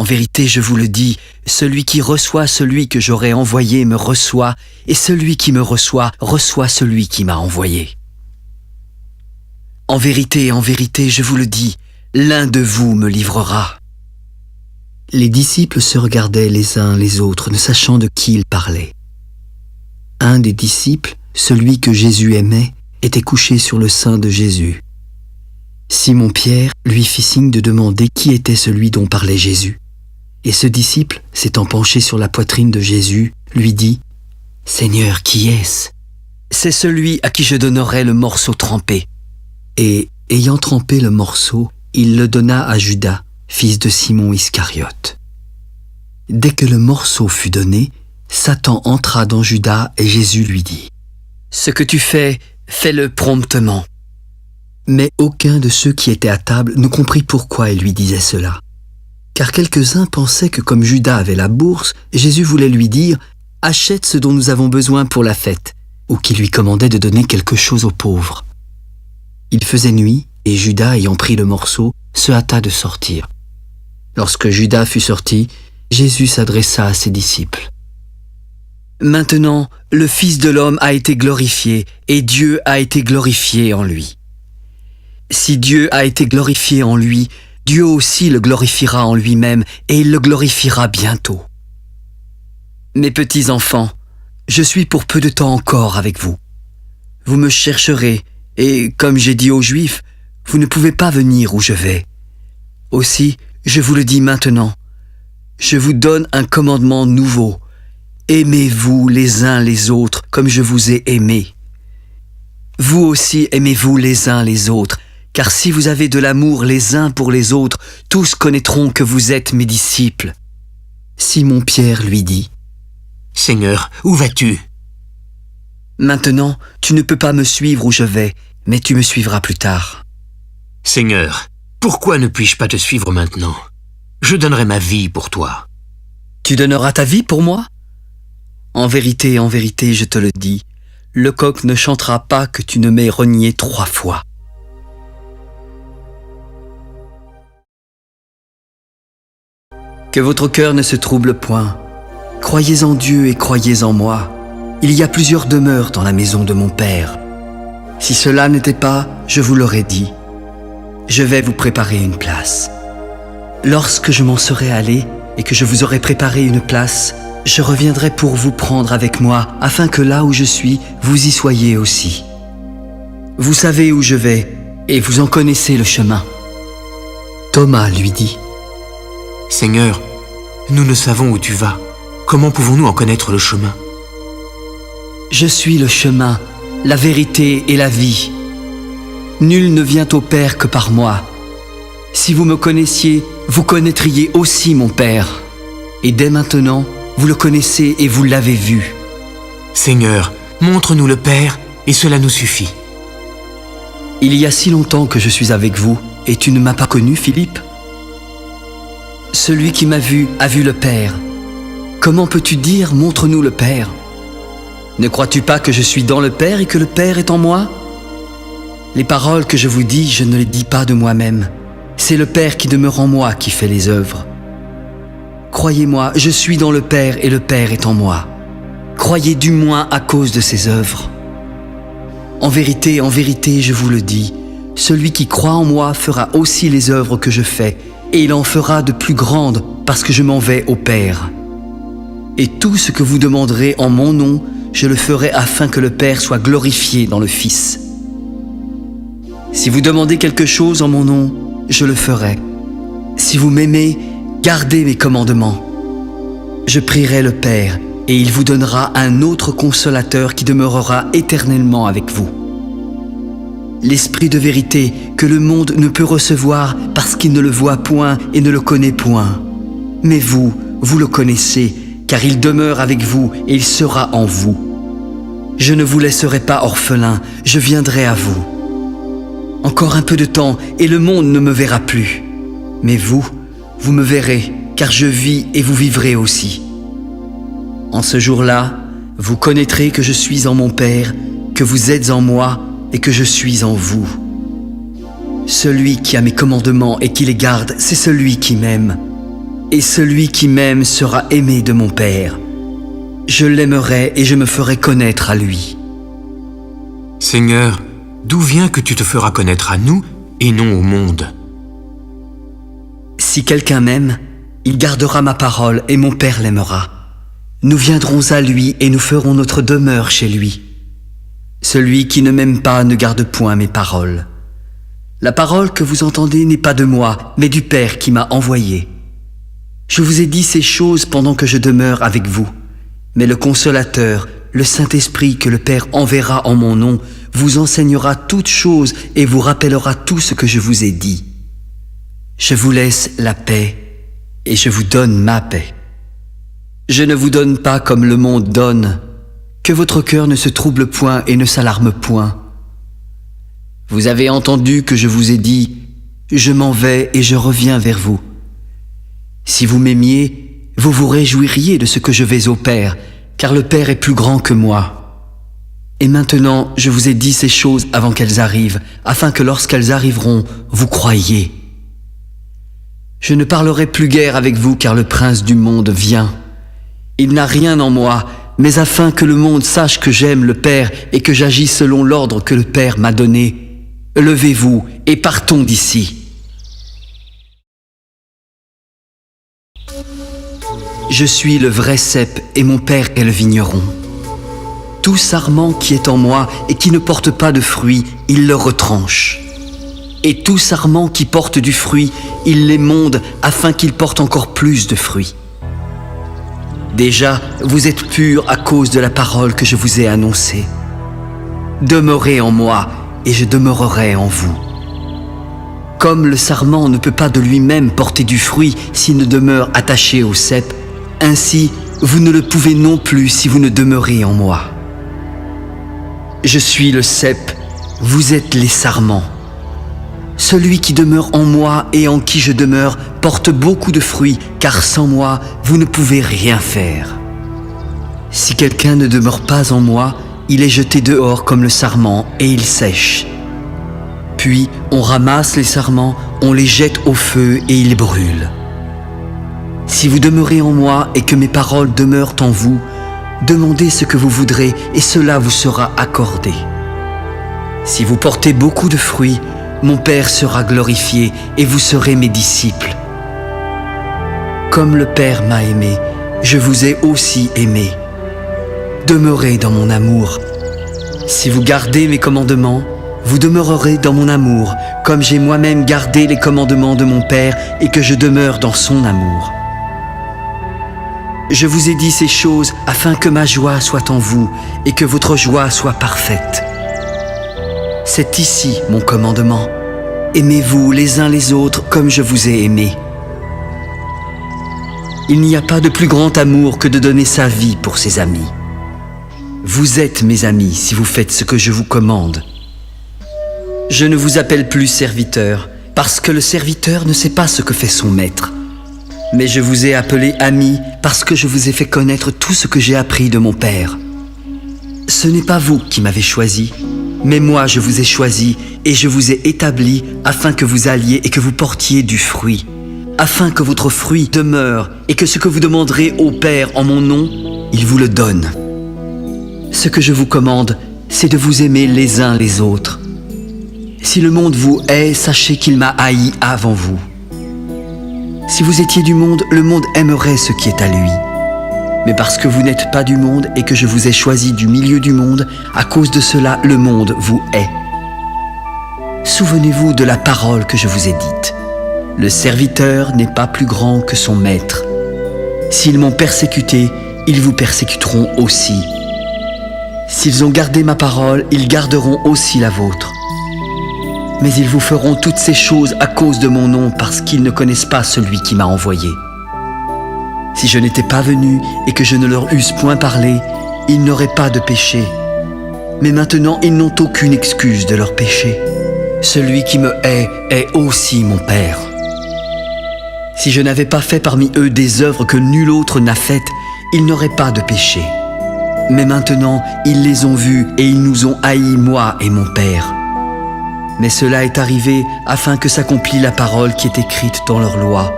je vous le dis, celui qui reçoit celui que j'aurai envoyé me reçoit, et celui qui me reçoit, reçoit celui qui m'a envoyé. En vérité, je vous le dis, l'un de vous me livrera. » Les disciples se regardaient les uns les autres, ne sachant de qui ils parlaient. Un des disciples, celui que Jésus aimait, était couché sur le sein de Jésus. Simon-Pierre lui fit signe de demander qui était celui dont parlait Jésus. Et ce disciple, s'étant penché sur la poitrine de Jésus, lui dit « Seigneur, qui est-ce » ? ?»« C'est celui à qui je donnerai le morceau trempé. » Et, ayant trempé le morceau, il le donna à Judas, fils de Simon Iscariote. Dès que le morceau fut donné, Satan entra dans Judas et Jésus lui dit « Ce que tu fais, fais-le promptement. » Mais aucun de ceux qui étaient à table ne comprit pourquoi il lui disait cela. Car quelques-uns pensaient que comme Judas avait la bourse, Jésus voulait lui dire « Achète ce dont nous avons besoin pour la fête » ou qu'il lui commandait de donner quelque chose aux pauvres. Il faisait nuit et Judas, ayant pris le morceau, se hâta de sortir. Lorsque Judas fut sorti, Jésus s'adressa à ses disciples. « Maintenant, le Fils de l'homme a été glorifié et Dieu a été glorifié en lui. Si Dieu a été glorifié en lui, Dieu aussi le glorifiera en lui-même et il le glorifiera bientôt. Mes petits enfants, je suis pour peu de temps encore avec vous. Vous me chercherez et, comme j'ai dit aux Juifs, vous ne pouvez pas venir où je vais. Aussi, je vous le dis maintenant, je vous donne un commandement nouveau. Aimez-vous les uns les autres comme je vous ai aimés. Vous aussi aimez-vous les uns les autres, car si vous avez de l'amour les uns pour les autres, tous connaîtront que vous êtes mes disciples. » Simon-Pierre lui dit « Seigneur, où vas-tu » ? « Maintenant, tu ne peux pas me suivre où je vais, mais tu me suivras plus tard. » « Seigneur, pourquoi ne puis-je pas te suivre maintenant ? Je donnerai ma vie pour toi. » »« Tu donneras ta vie pour moi ? En vérité, je te le dis, le coq ne chantera pas que tu ne m'aies renié 3 fois. » Que votre cœur ne se trouble point. Croyez en Dieu et croyez en moi. Il y a plusieurs demeures dans la maison de mon Père. Si cela n'était pas, je vous l'aurais dit. Je vais vous préparer une place. Lorsque je m'en serai allé et que je vous aurai préparé une place, je reviendrai pour vous prendre avec moi, afin que là où je suis, vous y soyez aussi. Vous savez où je vais, et vous en connaissez le chemin. Thomas lui dit « Seigneur, nous ne savons où tu vas. Comment pouvons-nous en connaître le chemin ? » Je suis le chemin, la vérité et la vie. Nul ne vient au Père que par moi. Si vous me connaissiez, vous connaîtriez aussi mon Père. Et dès maintenant, vous le connaissez et vous l'avez vu. Seigneur, montre-nous le Père, et cela nous suffit. Il y a si longtemps que je suis avec vous, et tu ne m'as pas connu, Philippe ? Celui qui m'a vu a vu le Père. Comment peux-tu dire « Montre-nous le Père » ? Ne crois-tu pas que je suis dans le Père et que le Père est en moi ? Les paroles que je vous dis, je ne les dis pas de moi-même. C'est le Père qui demeure en moi qui fait les œuvres. Croyez-moi, je suis dans le Père et le Père est en moi. Croyez du moins à cause de ses œuvres. En vérité, je vous le dis, celui qui croit en moi fera aussi les œuvres que je fais, et il en fera de plus grandes parce que je m'en vais au Père. Et tout ce que vous demanderez en mon nom, je le ferai afin que le Père soit glorifié dans le Fils. Si vous demandez quelque chose en mon nom, je le ferai. Si vous m'aimez, gardez mes commandements. Je prierai le Père, et il vous donnera un autre consolateur qui demeurera éternellement avec vous. L'Esprit de vérité que le monde ne peut recevoir parce qu'il ne le voit point et ne le connaît point. Mais vous, vous le connaissez, car il demeure avec vous et il sera en vous. Je ne vous laisserai pas orphelin, je viendrai à vous. Encore un peu de temps et le monde ne me verra plus. Mais vous, vous me verrez, car je vis et vous vivrez aussi. En ce jour-là, vous connaîtrez que je suis en mon Père, que vous êtes en moi et que je suis en vous. Celui qui a mes commandements et qui les garde, c'est celui qui m'aime. Et celui qui m'aime sera aimé de mon Père. Je l'aimerai et je me ferai connaître à lui. Seigneur, d'où vient que tu te feras connaître à nous et non au monde? Si quelqu'un m'aime, il gardera ma parole et mon Père l'aimera. Nous viendrons à lui et nous ferons notre demeure chez lui. Celui qui ne m'aime pas ne garde point mes paroles. La parole que vous entendez n'est pas de moi, mais du Père qui m'a envoyé. Je vous ai dit ces choses pendant que je demeure avec vous. Mais le Consolateur, le Saint-Esprit que le Père enverra en mon nom, vous enseignera toutes choses et vous rappellera tout ce que je vous ai dit. Je vous laisse la paix et je vous donne ma paix. Je ne vous donne pas comme le monde donne, que votre cœur ne se trouble point et ne s'alarme point. Vous avez entendu que je vous ai dit, je m'en vais et je reviens vers vous. Si vous m'aimiez, vous vous réjouiriez de ce que je vais au Père, car le Père est plus grand que moi. Et maintenant, je vous ai dit ces choses avant qu'elles arrivent, afin que lorsqu'elles arriveront, vous croyiez. Je ne parlerai plus guère avec vous, car le prince du monde vient. Il n'a rien en moi, mais afin que le monde sache que j'aime le Père et que j'agis selon l'ordre que le Père m'a donné, levez-vous et partons d'ici. Je suis le vrai cep et mon Père est le vigneron. Tout sarment qui est en moi et qui ne porte pas de fruit, il le retranche. Et tout sarment qui porte du fruit, il l'émonde afin qu'il porte encore plus de fruits. Déjà, vous êtes purs à cause de la parole que je vous ai annoncée. Demeurez en moi et je demeurerai en vous. Comme le sarment ne peut pas de lui-même porter du fruit s'il ne demeure attaché au cep, ainsi vous ne le pouvez non plus si vous ne demeurez en moi. Je suis le cep, vous êtes les sarments. Celui qui demeure en moi et en qui je demeure porte beaucoup de fruits, car sans moi, vous ne pouvez rien faire. Si quelqu'un ne demeure pas en moi, il est jeté dehors comme le sarment et il sèche. Puis on ramasse les sarments, on les jette au feu et ils brûlent. Si vous demeurez en moi et que mes paroles demeurent en vous, demandez ce que vous voudrez et cela vous sera accordé. Si vous portez beaucoup de fruits, mon Père sera glorifié et vous serez mes disciples. Comme le Père m'a aimé, je vous ai aussi aimé. Demeurez dans mon amour. Si vous gardez mes commandements, vous demeurerez dans mon amour, comme j'ai moi-même gardé les commandements de mon Père et que je demeure dans son amour. Je vous ai dit ces choses afin que ma joie soit en vous et que votre joie soit parfaite. C'est ici mon commandement. Aimez-vous les uns les autres comme je vous ai aimés. Il n'y a pas de plus grand amour que de donner sa vie pour ses amis. Vous êtes mes amis si vous faites ce que je vous commande. Je ne vous appelle plus serviteur, parce que le serviteur ne sait pas ce que fait son maître. Mais je vous ai appelé ami parce que je vous ai fait connaître tout ce que j'ai appris de mon Père. Ce n'est pas vous qui m'avez choisi, mais moi je vous ai choisi et je vous ai établi afin que vous alliez et que vous portiez du fruit, afin que votre fruit demeure et que ce que vous demanderez au Père en mon nom, il vous le donne. Ce que je vous commande, c'est de vous aimer les uns les autres. Si le monde vous hait, sachez qu'il m'a haï avant vous. Si vous étiez du monde, le monde aimerait ce qui est à lui. Mais parce que vous n'êtes pas du monde et que je vous ai choisi du milieu du monde, à cause de cela, le monde vous hait. Souvenez-vous de la parole que je vous ai dite. Le serviteur n'est pas plus grand que son maître. S'ils m'ont persécuté, ils vous persécuteront aussi. S'ils ont gardé ma parole, ils garderont aussi la vôtre. Mais ils vous feront toutes ces choses à cause de mon nom parce qu'ils ne connaissent pas celui qui m'a envoyé. Si je n'étais pas venu et que je ne leur eusse point parlé, ils n'auraient pas de péché. Mais maintenant, ils n'ont aucune excuse de leur péché. Celui qui me hait est aussi mon Père. Si je n'avais pas fait parmi eux des œuvres que nul autre n'a faites, ils n'auraient pas de péché. Mais maintenant, ils les ont vus et ils nous ont haïs, moi et mon Père. Mais cela est arrivé afin que s'accomplisse la parole qui est écrite dans leur loi.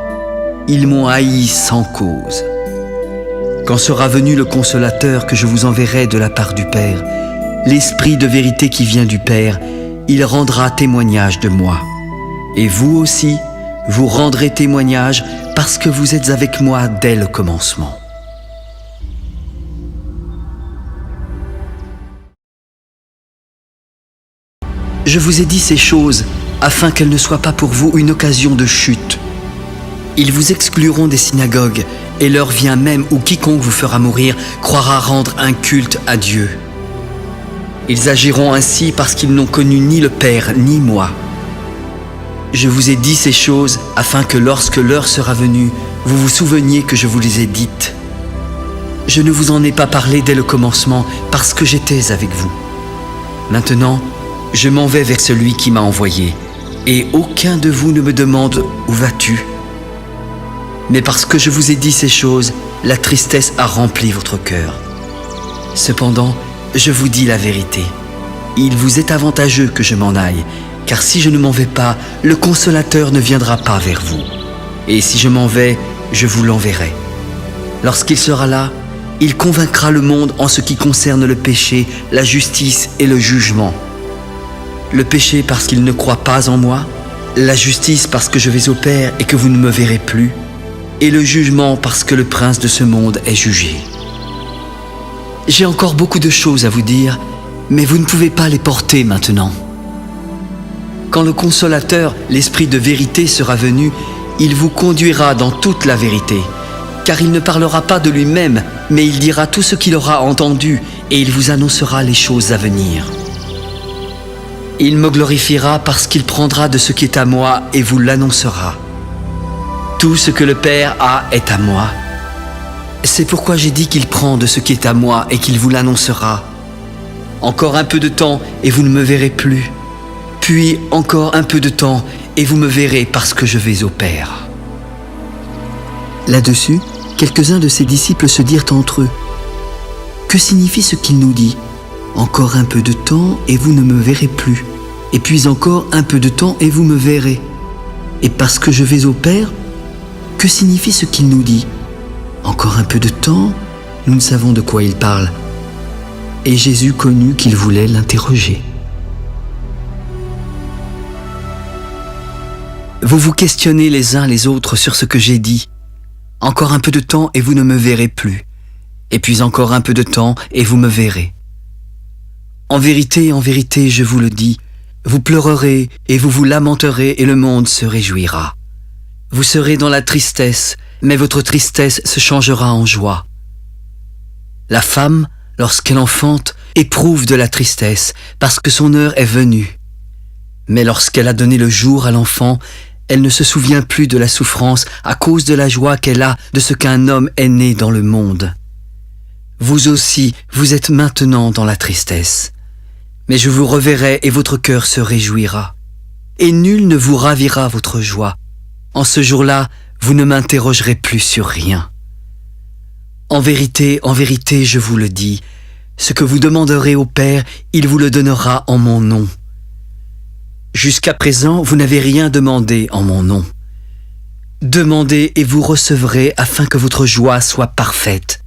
Ils m'ont haï sans cause. Quand sera venu le Consolateur que je vous enverrai de la part du Père, l'Esprit de vérité qui vient du Père, il rendra témoignage de moi. Et vous aussi, vous rendrez témoignage parce que vous êtes avec moi dès le commencement. Je vous ai dit ces choses afin qu'elles ne soient pas pour vous une occasion de chute. Ils vous excluront des synagogues, et l'heure vient même où quiconque vous fera mourir croira rendre un culte à Dieu. Ils agiront ainsi parce qu'ils n'ont connu ni le Père ni moi. Je vous ai dit ces choses afin que lorsque l'heure sera venue, vous vous souveniez que je vous les ai dites. Je ne vous en ai pas parlé dès le commencement parce que j'étais avec vous. Maintenant, je m'en vais vers celui qui m'a envoyé, et aucun de vous ne me demande « Où vas-tu » Mais parce que je vous ai dit ces choses, la tristesse a rempli votre cœur. Cependant, je vous dis la vérité. Il vous est avantageux que je m'en aille, car si je ne m'en vais pas, le Consolateur ne viendra pas vers vous. Et si je m'en vais, je vous l'enverrai. Lorsqu'il sera là, il convaincra le monde en ce qui concerne le péché, la justice et le jugement. Le péché parce qu'il ne croit pas en moi, la justice parce que je vais au Père et que vous ne me verrez plus, et le jugement parce que le prince de ce monde est jugé. J'ai encore beaucoup de choses à vous dire, mais vous ne pouvez pas les porter maintenant. Quand le Consolateur, l'Esprit de vérité, sera venu, il vous conduira dans toute la vérité, car il ne parlera pas de lui-même, mais il dira tout ce qu'il aura entendu, et il vous annoncera les choses à venir. Il me glorifiera parce qu'il prendra de ce qui est à moi et vous l'annoncera. Tout ce que le Père a est à moi. C'est pourquoi j'ai dit qu'il prend de ce qui est à moi et qu'il vous l'annoncera. Encore un peu de temps et vous ne me verrez plus. Puis encore un peu de temps et vous me verrez parce que je vais au Père. Là-dessus, quelques-uns de ses disciples se dirent entre eux : Que signifie ce qu'il nous dit ? Encore un peu de temps et vous ne me verrez plus. Et puis encore un peu de temps et vous me verrez. Et parce que je vais au Père, que signifie ce qu'il nous dit ? Encore un peu de temps, nous ne savons de quoi il parle. Et Jésus connut qu'il voulait l'interroger. Vous vous questionnez les uns les autres sur ce que j'ai dit. Encore un peu de temps et vous ne me verrez plus. Et puis encore un peu de temps et vous me verrez. En vérité, je vous le dis, vous pleurerez et vous vous lamenterez et le monde se réjouira. Vous serez dans la tristesse, mais votre tristesse se changera en joie. La femme, lorsqu'elle enfante, éprouve de la tristesse parce que son heure est venue. Mais lorsqu'elle a donné le jour à l'enfant, elle ne se souvient plus de la souffrance à cause de la joie qu'elle a de ce qu'un homme est né dans le monde. Vous aussi, vous êtes maintenant dans la tristesse. Mais je vous reverrai et votre cœur se réjouira. Et nul ne vous ravira votre joie. En ce jour-là, vous ne m'interrogerez plus sur rien. En vérité, je vous le dis, ce que vous demanderez au Père, il vous le donnera en mon nom. Jusqu'à présent, vous n'avez rien demandé en mon nom. Demandez et vous recevrez afin que votre joie soit parfaite.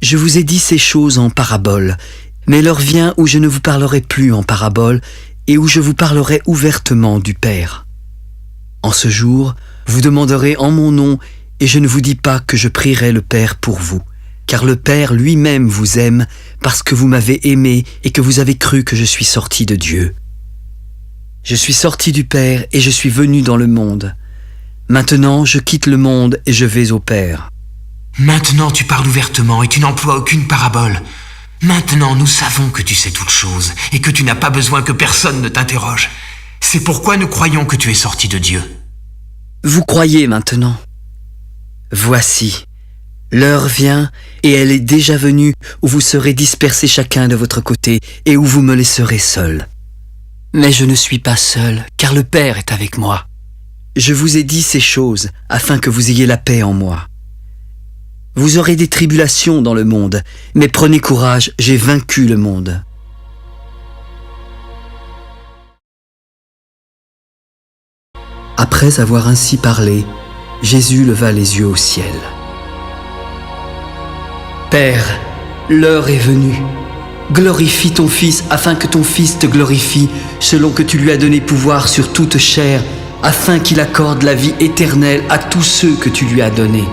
Je vous ai dit ces choses en parabole, mais l'heure vient où je ne vous parlerai plus en parabole et où je vous parlerai ouvertement du Père. En ce jour, vous demanderez en mon nom et je ne vous dis pas que je prierai le Père pour vous, car le Père lui-même vous aime parce que vous m'avez aimé et que vous avez cru que je suis sorti de Dieu. Je suis sorti du Père et je suis venu dans le monde. Maintenant, je quitte le monde et je vais au Père. Maintenant tu parles ouvertement et tu n'emploies aucune parabole. Maintenant nous savons que tu sais toutes choses et que tu n'as pas besoin que personne ne t'interroge. C'est pourquoi nous croyons que tu es sorti de Dieu. Vous croyez maintenant ? Voici, l'heure vient et elle est déjà venue où vous serez dispersés chacun de votre côté et où vous me laisserez seul. Mais je ne suis pas seul, car le Père est avec moi. Je vous ai dit ces choses afin que vous ayez la paix en moi. Vous aurez des tribulations dans le monde, mais prenez courage, j'ai vaincu le monde. Après avoir ainsi parlé, Jésus leva les yeux au ciel. Père, l'heure est venue. Glorifie ton Fils afin que ton Fils te glorifie, selon que tu lui as donné pouvoir sur toute chair, afin qu'il accorde la vie éternelle à tous ceux que tu lui as donnés.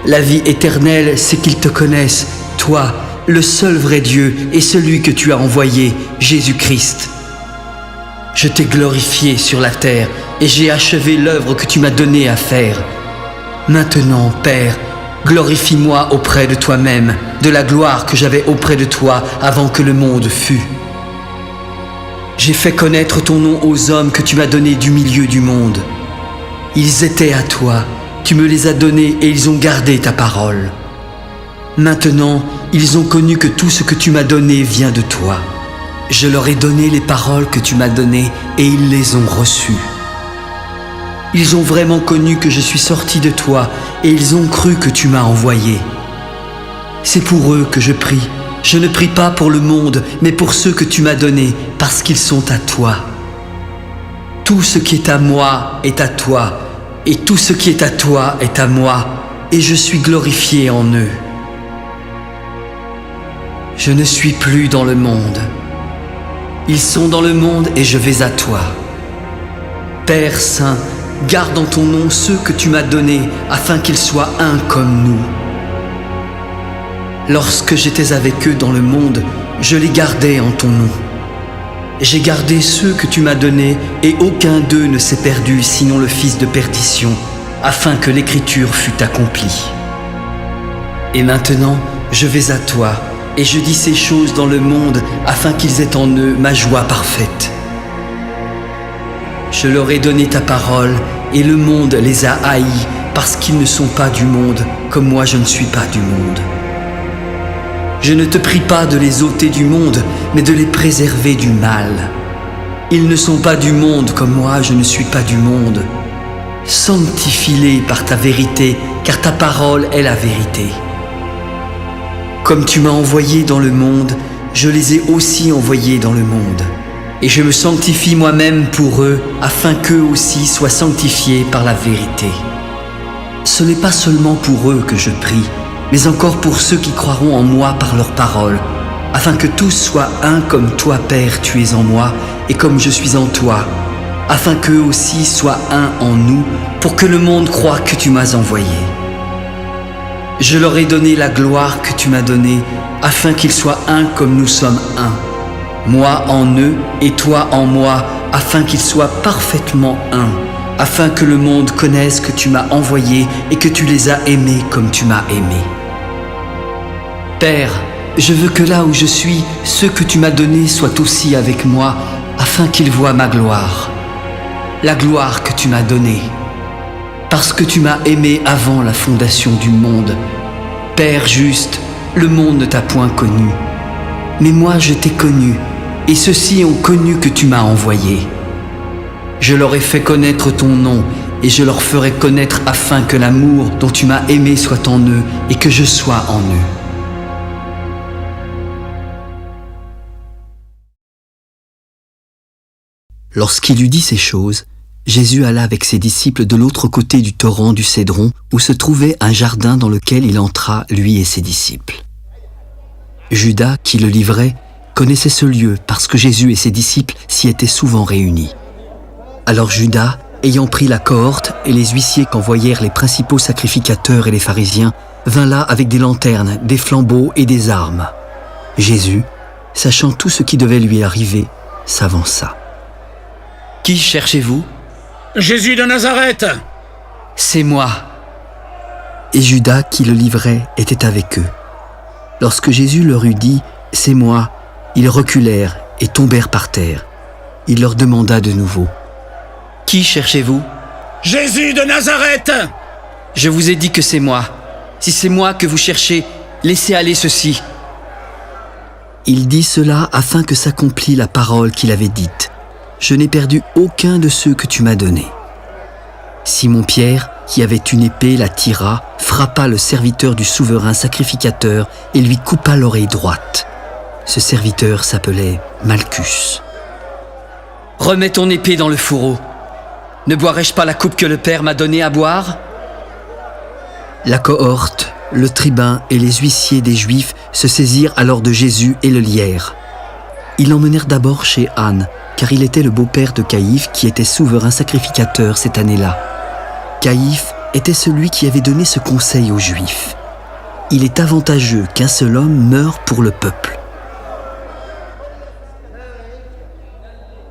La vie éternelle, c'est qu'ils te connaissent, toi, le seul vrai Dieu, et celui que tu as envoyé, Jésus-Christ. Je t'ai glorifié sur la terre, et j'ai achevé l'œuvre que tu m'as donnée à faire. Maintenant, Père, glorifie-moi auprès de toi-même, de la gloire que j'avais auprès de toi avant que le monde fût. J'ai fait connaître ton nom aux hommes que tu m'as donnés du milieu du monde. Ils étaient à toi, tu me les as donnés et ils ont gardé ta parole. Maintenant, ils ont connu que tout ce que tu m'as donné vient de toi. Je leur ai donné les paroles que tu m'as données et ils les ont reçues. Ils ont vraiment connu que je suis sorti de toi et ils ont cru que tu m'as envoyé. C'est pour eux que je prie. Je ne prie pas pour le monde, mais pour ceux que tu m'as donnés, parce qu'ils sont à toi. Tout ce qui est à moi est à toi, et tout ce qui est à toi est à moi, et je suis glorifié en eux. Je ne suis plus dans le monde. Ils sont dans le monde et je vais à toi. Père Saint, garde en ton nom ceux que tu m'as donnés, afin qu'ils soient un comme nous. Lorsque j'étais avec eux dans le monde, je les gardais en ton nom. J'ai gardé ceux que tu m'as donnés, et aucun d'eux ne s'est perdu, sinon le fils de perdition, afin que l'écriture fût accomplie. Et maintenant, je vais à toi, et je dis ces choses dans le monde, afin qu'ils aient en eux ma joie parfaite. Je leur ai donné ta parole, et le monde les a haïs, parce qu'ils ne sont pas du monde, comme moi je ne suis pas du monde. Je ne te prie pas de les ôter du monde, mais de les préserver du mal. Ils ne sont pas du monde comme moi, je ne suis pas du monde. Sanctifie-les par ta vérité, car ta parole est la vérité. Comme tu m'as envoyé dans le monde, je les ai aussi envoyés dans le monde. Et je me sanctifie moi-même pour eux, afin qu'eux aussi soient sanctifiés par la vérité. Ce n'est pas seulement pour eux que je prie, mais encore pour ceux qui croiront en moi par leur parole, afin que tous soient un comme toi, Père, tu es en moi, et comme je suis en toi, afin qu'eux aussi soient un en nous, pour que le monde croie que tu m'as envoyé. Je leur ai donné la gloire que tu m'as donnée, afin qu'ils soient un comme nous sommes un. Moi en eux et toi en moi, afin qu'ils soient parfaitement un, afin que le monde connaisse que tu m'as envoyé et que tu les as aimés comme tu m'as aimé. Père, je veux que là où je suis, ceux que tu m'as donnés soient aussi avec moi, afin qu'ils voient ma gloire, la gloire que tu m'as donnée. Parce que tu m'as aimé avant la fondation du monde. Père juste, le monde ne t'a point connu, mais moi je t'ai connu, et ceux-ci ont connu que tu m'as envoyé. Je leur ai fait connaître ton nom, et je leur ferai connaître afin que l'amour dont tu m'as aimé soit en eux, et que je sois en eux. Lorsqu'il eut dit ces choses, Jésus alla avec ses disciples de l'autre côté du torrent du Cédron, où se trouvait un jardin dans lequel il entra, lui et ses disciples. Judas, qui le livrait, connaissait ce lieu parce que Jésus et ses disciples s'y étaient souvent réunis. Alors Judas, ayant pris la cohorte et les huissiers qu'envoyèrent les principaux sacrificateurs et les pharisiens, vint là avec des lanternes, des flambeaux et des armes. Jésus, sachant tout ce qui devait lui arriver, s'avança. « Qui cherchez-vous » ? Jésus de Nazareth !»« C'est moi. » Et Judas, qui le livrait, était avec eux. Lorsque Jésus leur eut dit « C'est moi », ils reculèrent et tombèrent par terre. Il leur demanda de nouveau « Qui cherchez-vous » ?« Jésus de Nazareth !»« Je vous ai dit que c'est moi. Si c'est moi que vous cherchez, laissez aller ceci. » Il dit cela afin que s'accomplît la parole qu'il avait dite. « Je n'ai perdu aucun de ceux que tu m'as donnés. » Simon-Pierre, qui avait une épée, la tira, frappa le serviteur du souverain sacrificateur et lui coupa l'oreille droite. Ce serviteur s'appelait Malchus. « Remets ton épée dans le fourreau. Ne boirai-je pas la coupe que le Père m'a donnée à boire ?» La cohorte, le tribun et les huissiers des Juifs se saisirent alors de Jésus et le lièrent. Ils l'emmenèrent d'abord chez Anne, car il était le beau-père de Caïphe qui était souverain sacrificateur cette année-là. Caïphe était celui qui avait donné ce conseil aux Juifs. Il est avantageux qu'un seul homme meure pour le peuple.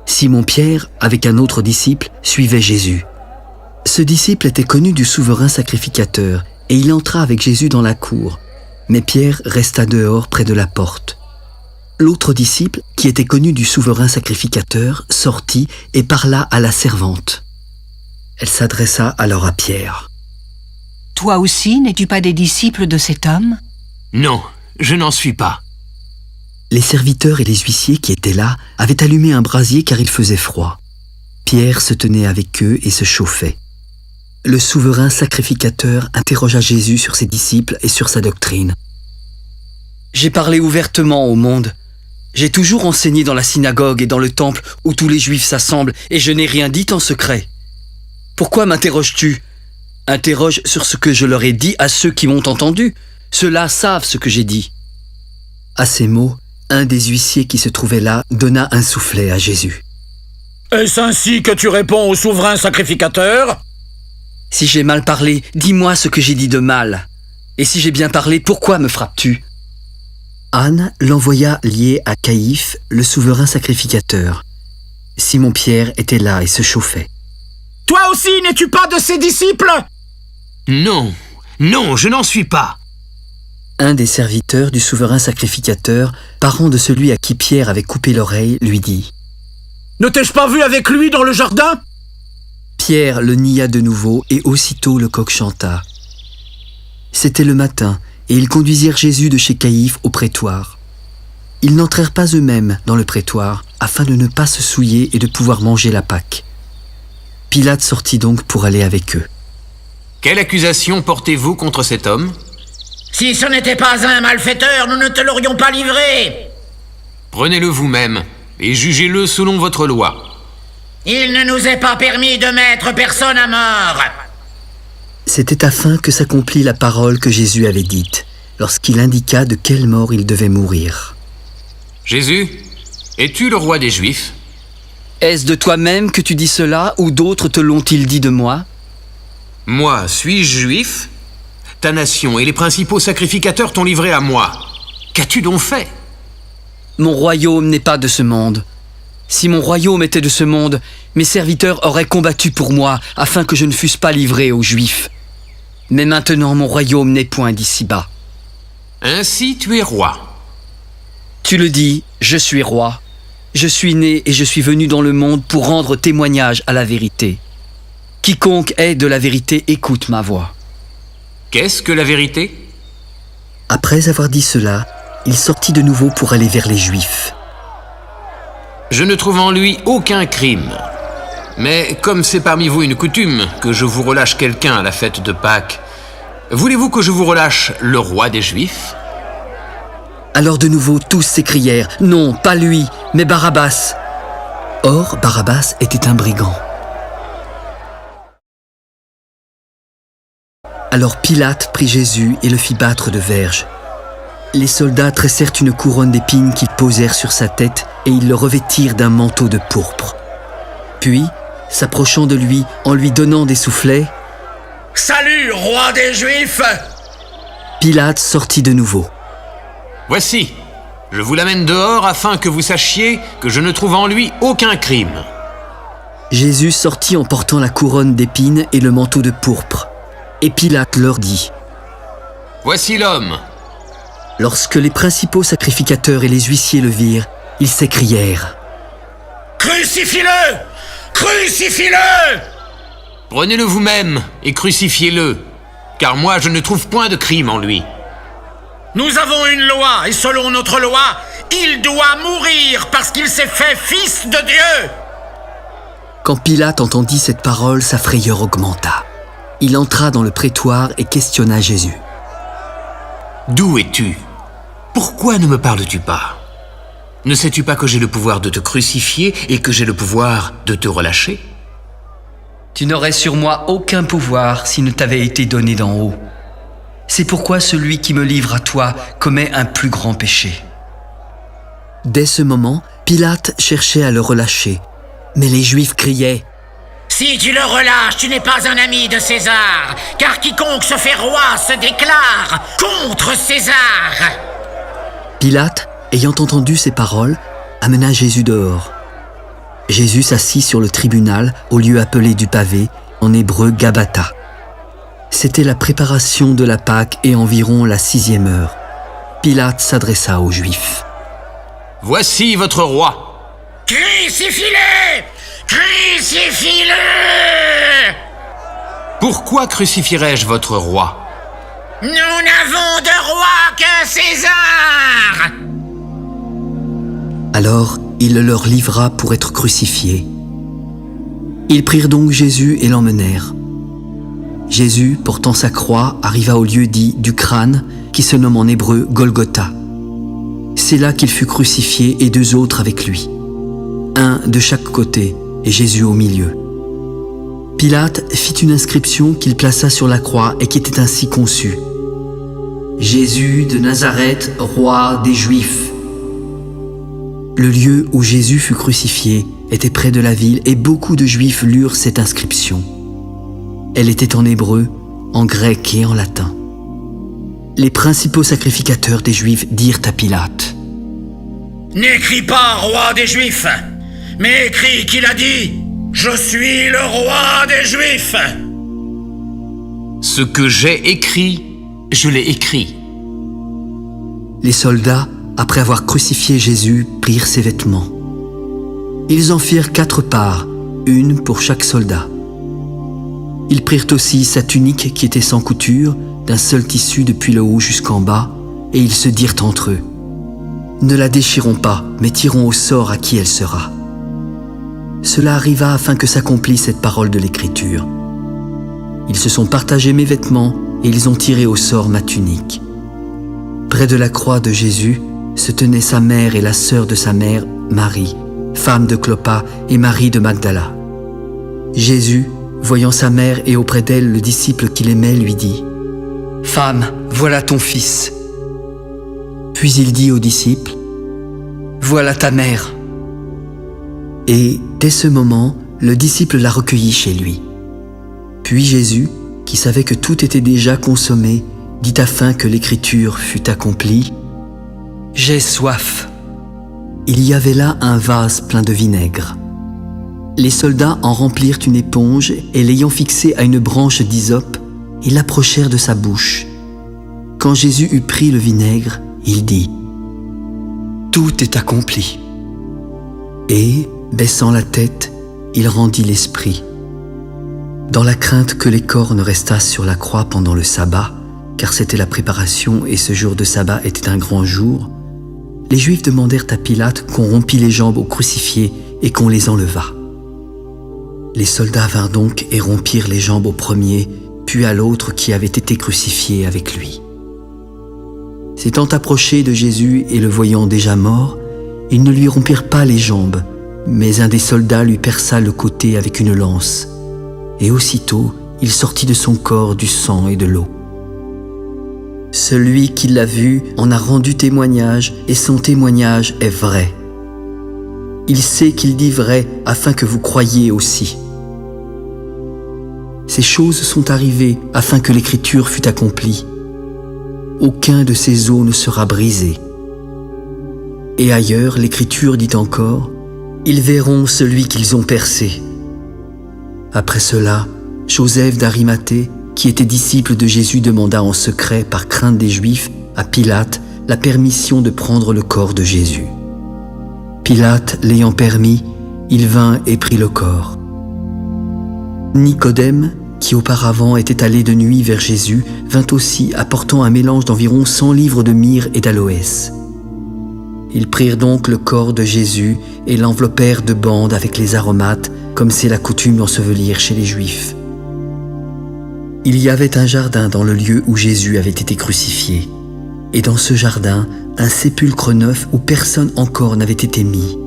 Simon-Pierre, avec un autre disciple, suivait Jésus. Ce disciple était connu du souverain sacrificateur et il entra avec Jésus dans la cour. Mais Pierre resta dehors près de la porte. L'autre disciple, qui était connu du souverain sacrificateur, sortit et parla à la servante. Elle s'adressa alors à Pierre. « Toi aussi, n'es-tu pas des disciples de cet homme ?» Non, je n'en suis pas. Les serviteurs et les huissiers qui étaient là avaient allumé un brasier car il faisait froid. Pierre se tenait avec eux et se chauffait. Le souverain sacrificateur interrogea Jésus sur ses disciples et sur sa doctrine. « J'ai parlé ouvertement au monde. J'ai toujours enseigné dans la synagogue et dans le temple où tous les Juifs s'assemblent et je n'ai rien dit en secret. Pourquoi m'interroges-tu ? Interroge sur ce que je leur ai dit à ceux qui m'ont entendu. Ceux-là savent ce que j'ai dit. » À ces mots, un des huissiers qui se trouvait là donna un soufflet à Jésus. « Est-ce ainsi que tu réponds au souverain sacrificateur ?»« Si j'ai mal parlé, dis-moi ce que j'ai dit de mal. Et si j'ai bien parlé, pourquoi me frappes-tu » Anne l'envoya lié à Caïphe, le souverain sacrificateur. Simon-Pierre était là et se chauffait. « Toi aussi, n'es-tu pas de ses disciples ?» ?»« Non, non, je n'en suis pas. » Un des serviteurs du souverain sacrificateur, parent de celui à qui Pierre avait coupé l'oreille, lui dit « Ne t'ai-je pas vu avec lui dans le jardin ?» Pierre le nia de nouveau et aussitôt le coq chanta. C'était le matin et ils conduisirent Jésus de chez Caïphe au prétoire. Ils n'entrèrent pas eux-mêmes dans le prétoire afin de ne pas se souiller et de pouvoir manger la Pâque. Pilate sortit donc pour aller avec eux. « Quelle accusation portez-vous contre cet homme ?»« Si ce n'était pas un malfaiteur, nous ne te l'aurions pas livré. » »« Prenez-le vous-même et jugez-le selon votre loi. » »« Il ne nous est pas permis de mettre personne à mort. » C'était afin que s'accomplît la parole que Jésus avait dite, lorsqu'il indiqua de quelle mort il devait mourir. « Jésus, es-tu le roi des Juifs ?» Est-ce de toi-même que tu dis cela, ou d'autres te l'ont-ils dit de moi ? Moi, suis-je juif ? Ta nation et les principaux sacrificateurs t'ont livré à moi. Qu'as-tu donc fait ? Mon royaume n'est pas de ce monde. Si mon royaume était de ce monde, mes serviteurs auraient combattu pour moi, afin que je ne fusse pas livré aux Juifs. Mais maintenant mon royaume n'est point d'ici-bas. Ainsi tu es roi. Tu le dis, je suis roi. Je suis né et je suis venu dans le monde pour rendre témoignage à la vérité. Quiconque est de la vérité écoute ma voix. Qu'est-ce que la vérité ? Après avoir dit cela, il sortit de nouveau pour aller vers les Juifs. Je ne trouve en lui aucun crime. Mais comme c'est parmi vous une coutume que je vous relâche quelqu'un à la fête de Pâques, voulez-vous que je vous relâche le roi des Juifs ? Alors de nouveau tous s'écrièrent « Non, pas lui, mais Barabbas !» Or, Barabbas était un brigand. Alors Pilate prit Jésus et le fit battre de verges. Les soldats tressèrent une couronne d'épines qu'ils posèrent sur sa tête et ils le revêtirent d'un manteau de pourpre. Puis, s'approchant de lui en lui donnant des soufflets, « Salut, roi des Juifs !» Pilate sortit de nouveau. « Voici, je vous l'amène dehors afin que vous sachiez que je ne trouve en lui aucun crime. » Jésus sortit en portant la couronne d'épines et le manteau de pourpre. Et Pilate leur dit « Voici l'homme !» Lorsque les principaux sacrificateurs et les huissiers le virent, ils s'écrièrent « Crucifie-le ! Crucifie-le !» « Prenez-le vous-même et crucifiez-le, car moi je ne trouve point de crime en lui. » « Nous avons une loi, et selon notre loi, il doit mourir parce qu'il s'est fait fils de Dieu. » Quand Pilate entendit cette parole, sa frayeur augmenta. Il entra dans le prétoire et questionna Jésus. « D'où es-tu? Pourquoi ne me parles-tu pas? Ne sais-tu pas que j'ai le pouvoir de te crucifier et que j'ai le pouvoir de te relâcher? » Tu n'aurais sur moi aucun pouvoir s'il ne t'avait été donné d'en haut. C'est pourquoi celui qui me livre à toi commet un plus grand péché. Dès ce moment, Pilate cherchait à le relâcher, mais les Juifs criaient « Si tu le relâches, tu n'es pas un ami de César, car quiconque se fait roi se déclare contre César. » Pilate, ayant entendu ces paroles, amena Jésus dehors. Jésus s'assit sur le tribunal au lieu appelé du pavé, en hébreu Gabbatha. C'était la préparation de la Pâque et environ la 6e heure. Pilate s'adressa aux Juifs. « Voici votre roi. » « Crucifie-le! Crucifie-le !»« Pourquoi crucifierais-je votre roi? » « Nous n'avons de roi que César !» Alors il le leur livra pour être crucifié. Ils prirent donc Jésus et l'emmenèrent. Jésus, portant sa croix, arriva au lieu dit du crâne, qui se nomme en hébreu Golgotha. C'est là qu'il fut crucifié et 2 autres avec lui, un de chaque côté et Jésus au milieu. Pilate fit une inscription qu'il plaça sur la croix et qui était ainsi conçue. Jésus de Nazareth, roi des Juifs. Le lieu où Jésus fut crucifié était près de la ville et beaucoup de Juifs lurent cette inscription. Elle était en hébreu, en grec et en latin. Les principaux sacrificateurs des Juifs dirent à Pilate : « N'écris pas roi des Juifs, mais écris qu'il a dit « Je suis le roi des Juifs !» Ce que j'ai écrit, je l'ai écrit. Les soldats, après avoir crucifié Jésus, prirent ses vêtements. Ils en firent 4 parts, une pour chaque soldat. Ils prirent aussi sa tunique qui était sans couture, d'un seul tissu depuis le haut jusqu'en bas, et ils se dirent entre eux : « Ne la déchirons pas, mais tirons au sort à qui elle sera. » Cela arriva afin que s'accomplisse cette parole de l'Écriture. Ils se sont partagés mes vêtements, et ils ont tiré au sort ma tunique. Près de la croix de Jésus se tenaient sa mère et la sœur de sa mère, Marie, femme de Clopas, et Marie de Magdala. Jésus, voyant sa mère et auprès d'elle le disciple qu'il aimait, lui dit : « Femme, voilà ton fils. » Puis il dit au disciple : « Voilà ta mère. » Et dès ce moment, le disciple la recueillit chez lui. Puis Jésus, qui savait que tout était déjà consommé, dit afin que l'Écriture fût accomplie : « J'ai soif. » Il y avait là un vase plein de vinaigre. Les soldats en remplirent une éponge et l'ayant fixée à une branche d'hysope, ils l'approchèrent de sa bouche. Quand Jésus eut pris le vinaigre, il dit : « Tout est accompli. » Et, baissant la tête, il rendit l'esprit. Dans la crainte que les corps ne restassent sur la croix pendant le sabbat, car c'était la préparation et ce jour de sabbat était un grand jour, les Juifs demandèrent à Pilate qu'on rompît les jambes aux crucifiés et qu'on les enlevât. Les soldats vinrent donc et rompirent les jambes au premier, puis à l'autre qui avait été crucifié avec lui. S'étant approchés de Jésus et le voyant déjà mort, ils ne lui rompirent pas les jambes, mais un des soldats lui perça le côté avec une lance, et aussitôt il sortit de son corps du sang et de l'eau. Celui qui l'a vu en a rendu témoignage, et son témoignage est vrai. Il sait qu'il dit vrai afin que vous croyiez aussi. Ces choses sont arrivées afin que l'Écriture fût accomplie. Aucun de ces os ne sera brisé. Et ailleurs, l'Écriture dit encore : ils verront celui qu'ils ont percé. Après cela, Joseph d'Arimathée, qui était disciple de Jésus, demanda en secret, par crainte des Juifs, à Pilate la permission de prendre le corps de Jésus. Pilate l'ayant permis, il vint et prit le corps. Nicodème, qui auparavant était allé de nuit vers Jésus, vint aussi apportant un mélange d'environ 100 livres de myrrhe et d'aloès. Ils prirent donc le corps de Jésus et l'enveloppèrent de bandes avec les aromates, comme c'est la coutume d'ensevelir chez les Juifs. Il y avait un jardin dans le lieu où Jésus avait été crucifié, et dans ce jardin, un sépulcre neuf où personne encore n'avait été mis.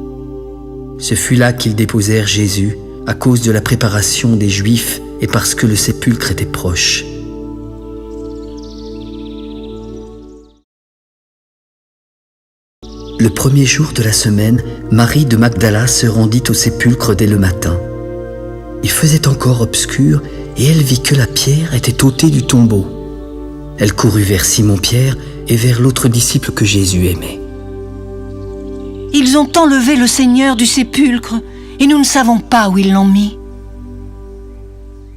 Ce fut là qu'ils déposèrent Jésus, à cause de la préparation des Juifs et parce que le sépulcre était proche. Le premier jour de la semaine, Marie de Magdala se rendit au sépulcre dès le matin. Il faisait encore obscur et elle vit que la pierre était ôtée du tombeau. Elle courut vers Simon-Pierre et vers l'autre disciple que Jésus aimait. « Ils ont enlevé le Seigneur du sépulcre et nous ne savons pas où ils l'ont mis. »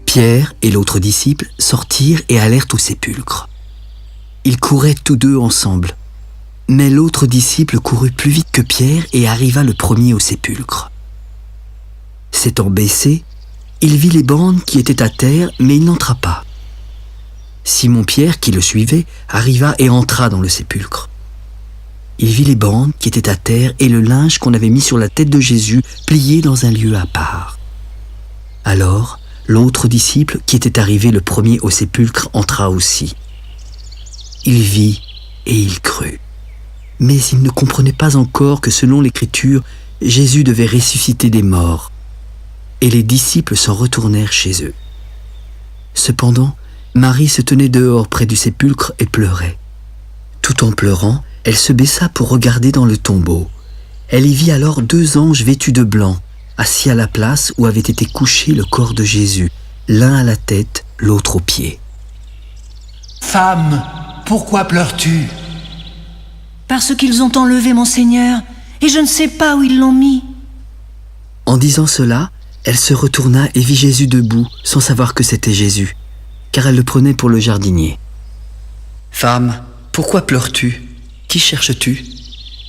Pierre et l'autre disciple sortirent et allèrent au sépulcre. Ils couraient tous deux ensemble. Mais l'autre disciple courut plus vite que Pierre et arriva le premier au sépulcre. S'étant baissé, il vit les bandes qui étaient à terre, mais il n'entra pas. Simon-Pierre, qui le suivait, arriva et entra dans le sépulcre. Il vit les bandes qui étaient à terre et le linge qu'on avait mis sur la tête de Jésus plié dans un lieu à part. Alors, l'autre disciple, qui était arrivé le premier au sépulcre, entra aussi. Il vit et il crut. Mais il ne comprenait pas encore que selon l'Écriture, Jésus devait ressusciter des morts. Et les disciples s'en retournèrent chez eux. Cependant, Marie se tenait dehors près du sépulcre et pleurait. Tout en pleurant, elle se baissa pour regarder dans le tombeau. Elle y vit alors 2 anges vêtus de blanc, assis à la place où avait été couché le corps de Jésus, l'un à la tête, l'autre aux pieds. « Femme, pourquoi pleures-tu » ? « Parce qu'ils ont enlevé mon Seigneur et je ne sais pas où ils l'ont mis. » En disant cela, elle se retourna et vit Jésus debout, sans savoir que c'était Jésus, car elle le prenait pour le jardinier. « Femme, pourquoi pleures-tu ? Qui cherches-tu » ?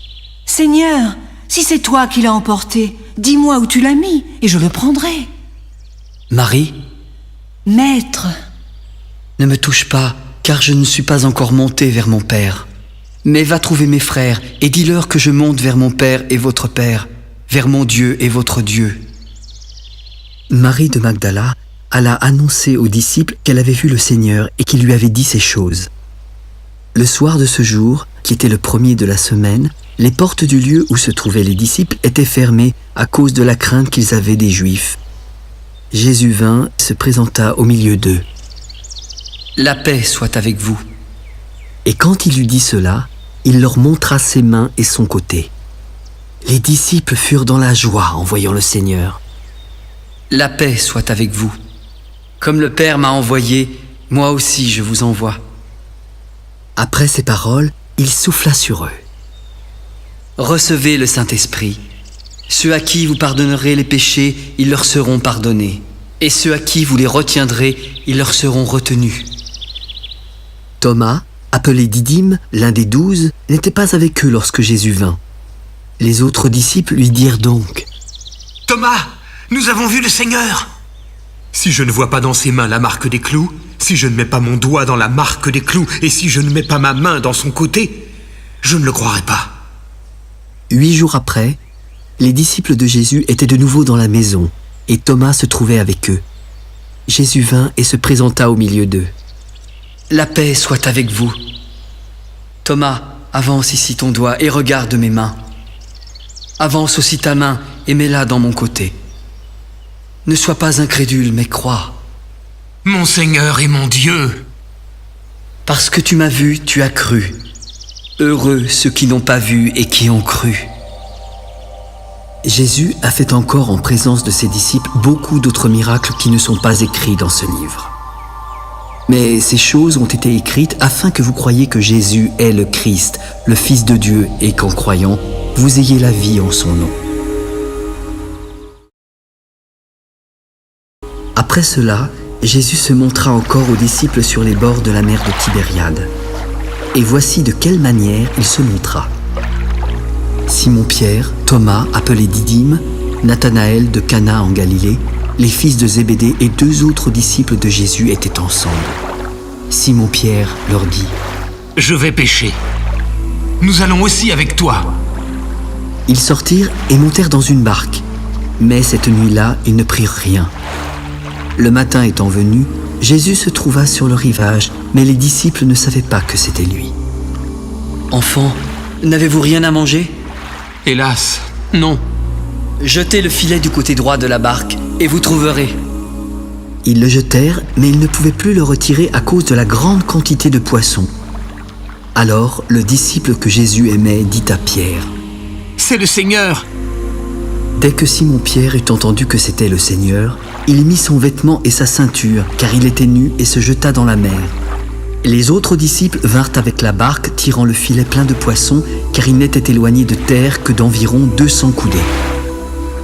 « Seigneur, si c'est toi qui l'as emporté, dis-moi où tu l'as mis et je le prendrai. »« Marie ?»« Maître !»« Ne me touche pas, car je ne suis pas encore monté vers mon Père. Mais va trouver mes frères et dis-leur que je monte vers mon Père et votre Père, vers mon Dieu et votre Dieu. » Marie de Magdala alla annoncer aux disciples qu'elle avait vu le Seigneur et qu'il lui avait dit ces choses. Le soir de ce jour, qui était le premier de la semaine, les portes du lieu où se trouvaient les disciples étaient fermées à cause de la crainte qu'ils avaient des Juifs. Jésus vint, se présenta au milieu d'eux. « La paix soit avec vous. » Et quand il eut dit cela, il leur montra ses mains et son côté. Les disciples furent dans la joie en voyant le Seigneur. « La paix soit avec vous. Comme le Père m'a envoyé, moi aussi je vous envoie. » Après ces paroles, il souffla sur eux. « Recevez le Saint-Esprit. Ceux à qui vous pardonnerez les péchés, ils leur seront pardonnés. Et ceux à qui vous les retiendrez, ils leur seront retenus. » Thomas, appelé Didyme, l'un des 12, n'était pas avec eux lorsque Jésus vint. Les autres disciples lui dirent donc : « Thomas, nous avons vu le Seigneur !» « Si je ne vois pas dans ses mains la marque des clous, si je ne mets pas mon doigt dans la marque des clous, et si je ne mets pas ma main dans son côté, je ne le croirai pas. » 8 jours après, les disciples de Jésus étaient de nouveau dans la maison, et Thomas se trouvait avec eux. Jésus vint et se présenta au milieu d'eux. « La paix soit avec vous. » « Thomas, avance ici ton doigt et regarde mes mains. Avance aussi ta main et mets-la dans mon côté. Ne sois pas incrédule, mais crois. »« Mon Seigneur et mon Dieu !» Parce que tu m'as vu, tu as cru. Heureux ceux qui n'ont pas vu et qui ont cru. » Jésus a fait encore en présence de ses disciples beaucoup d'autres miracles qui ne sont pas écrits dans ce livre. Mais ces choses ont été écrites afin que vous croyiez que Jésus est le Christ, le Fils de Dieu, et qu'en croyant, vous ayez la vie en son nom. Après cela, Jésus se montra encore aux disciples sur les bords de la mer de Tibériade. Et voici de quelle manière il se montra. Simon-Pierre, Thomas, appelé Didyme, Nathanaël de Cana en Galilée, les fils de Zébédée et 2 autres disciples de Jésus étaient ensemble. Simon-Pierre leur dit : « Je vais pêcher. Nous allons aussi avec toi. » Ils sortirent et montèrent dans une barque, Mais cette nuit-là, ils ne prirent rien. Le matin étant venu, Jésus se trouva sur le rivage, mais les disciples ne savaient pas que c'était lui. « Enfants, n'avez-vous rien à manger ? Hélas, non. Jetez le filet du côté droit de la barque et vous trouverez. » Ils le jetèrent, mais ils ne pouvaient plus le retirer à cause de la grande quantité de poissons. Alors, le disciple que Jésus aimait dit à Pierre : « C'est le Seigneur !» Dès que Simon-Pierre eut entendu que c'était le Seigneur, il mit son vêtement et sa ceinture, car il était nu, et se jeta dans la mer. Les autres disciples vinrent avec la barque, tirant le filet plein de poissons, car ils n'étaient éloignés de terre que d'environ 200 coudées.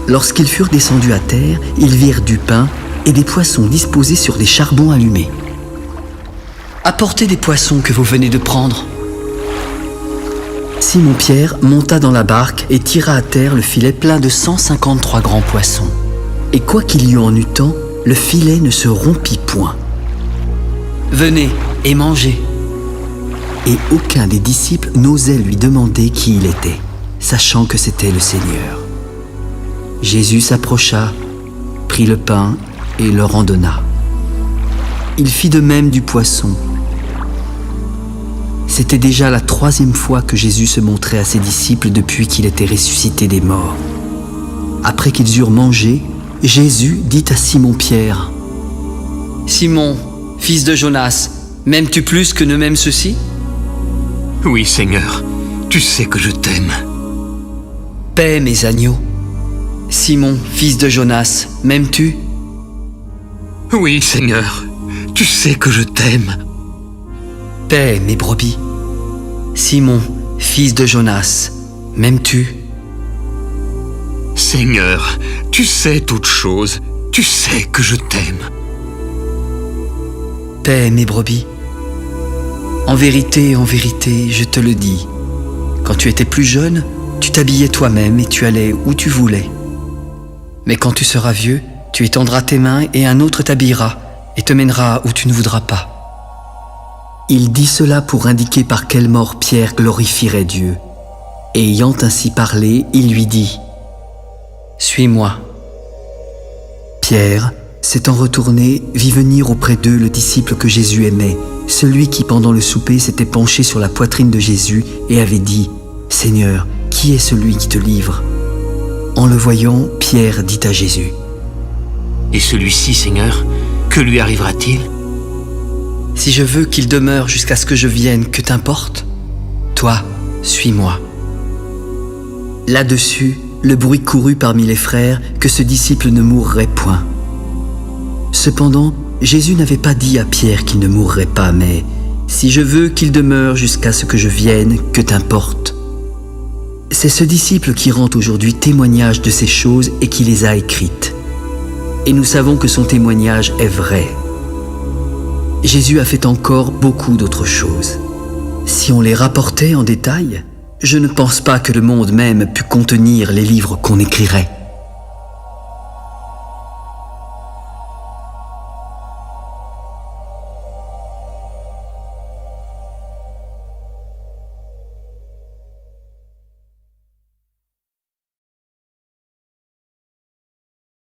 Lorsqu'ils furent descendus à terre, ils virent du pain et des poissons disposés sur des charbons allumés. « Apportez des poissons que vous venez de prendre. » Simon-Pierre monta dans la barque et tira à terre le filet plein de 153 grands poissons. Et quoi qu'il y en eût tant, le filet ne se rompit point. « Venez et mangez. » Et aucun des disciples n'osait lui demander qui il était, sachant que c'était le Seigneur. Jésus s'approcha, prit le pain et leur en donna. Il fit de même du poisson. C'était déjà la 3e fois que Jésus se montrait à ses disciples depuis qu'il était ressuscité des morts. Après qu'ils eurent mangé, Jésus dit à Simon-Pierre : « Simon, fils de Jonas, m'aimes-tu plus que ne m'aiment ceux-ci ? » ?»« Oui, Seigneur, tu sais que je t'aime. » »« Paix, mes agneaux. Simon, fils de Jonas, m'aimes-tu ? » »« Oui, Seigneur, tu sais que je t'aime. » »« Paix, mes brebis. Simon, fils de Jonas, m'aimes-tu ? » »« Seigneur, tu sais toutes choses, tu sais que je t'aime. » »« Paix, mes brebis. En vérité, je te le dis, quand tu étais plus jeune, tu t'habillais toi-même et tu allais où tu voulais. Mais quand tu seras vieux, tu étendras tes mains et un autre t'habillera et te mènera où tu ne voudras pas. Il dit cela pour indiquer par quelle mort Pierre glorifierait Dieu. Et ayant ainsi parlé, il lui dit : « Suis-moi. » Pierre, s'étant retourné, vit venir auprès d'eux le disciple que Jésus aimait, celui qui pendant le souper s'était penché sur la poitrine de Jésus et avait dit : « Seigneur, qui est celui qui te livre ?» En le voyant, Pierre dit à Jésus : « Et celui-ci, Seigneur, que lui arrivera-t-il ? » ?»« Si je veux qu'il demeure jusqu'à ce que je vienne, que t'importe ? Toi, suis-moi. » Là-dessus, le bruit courut parmi les frères que ce disciple ne mourrait point. Cependant, Jésus n'avait pas dit à Pierre qu'il ne mourrait pas, mais « Si je veux qu'il demeure jusqu'à ce que je vienne, que t'importe ?» C'est ce disciple qui rend aujourd'hui témoignage de ces choses et qui les a écrites. Et nous savons que son témoignage est vrai. Jésus a fait encore beaucoup d'autres choses. Si on les rapportait en détail, je ne pense pas que le monde même pût contenir les livres qu'on écrirait.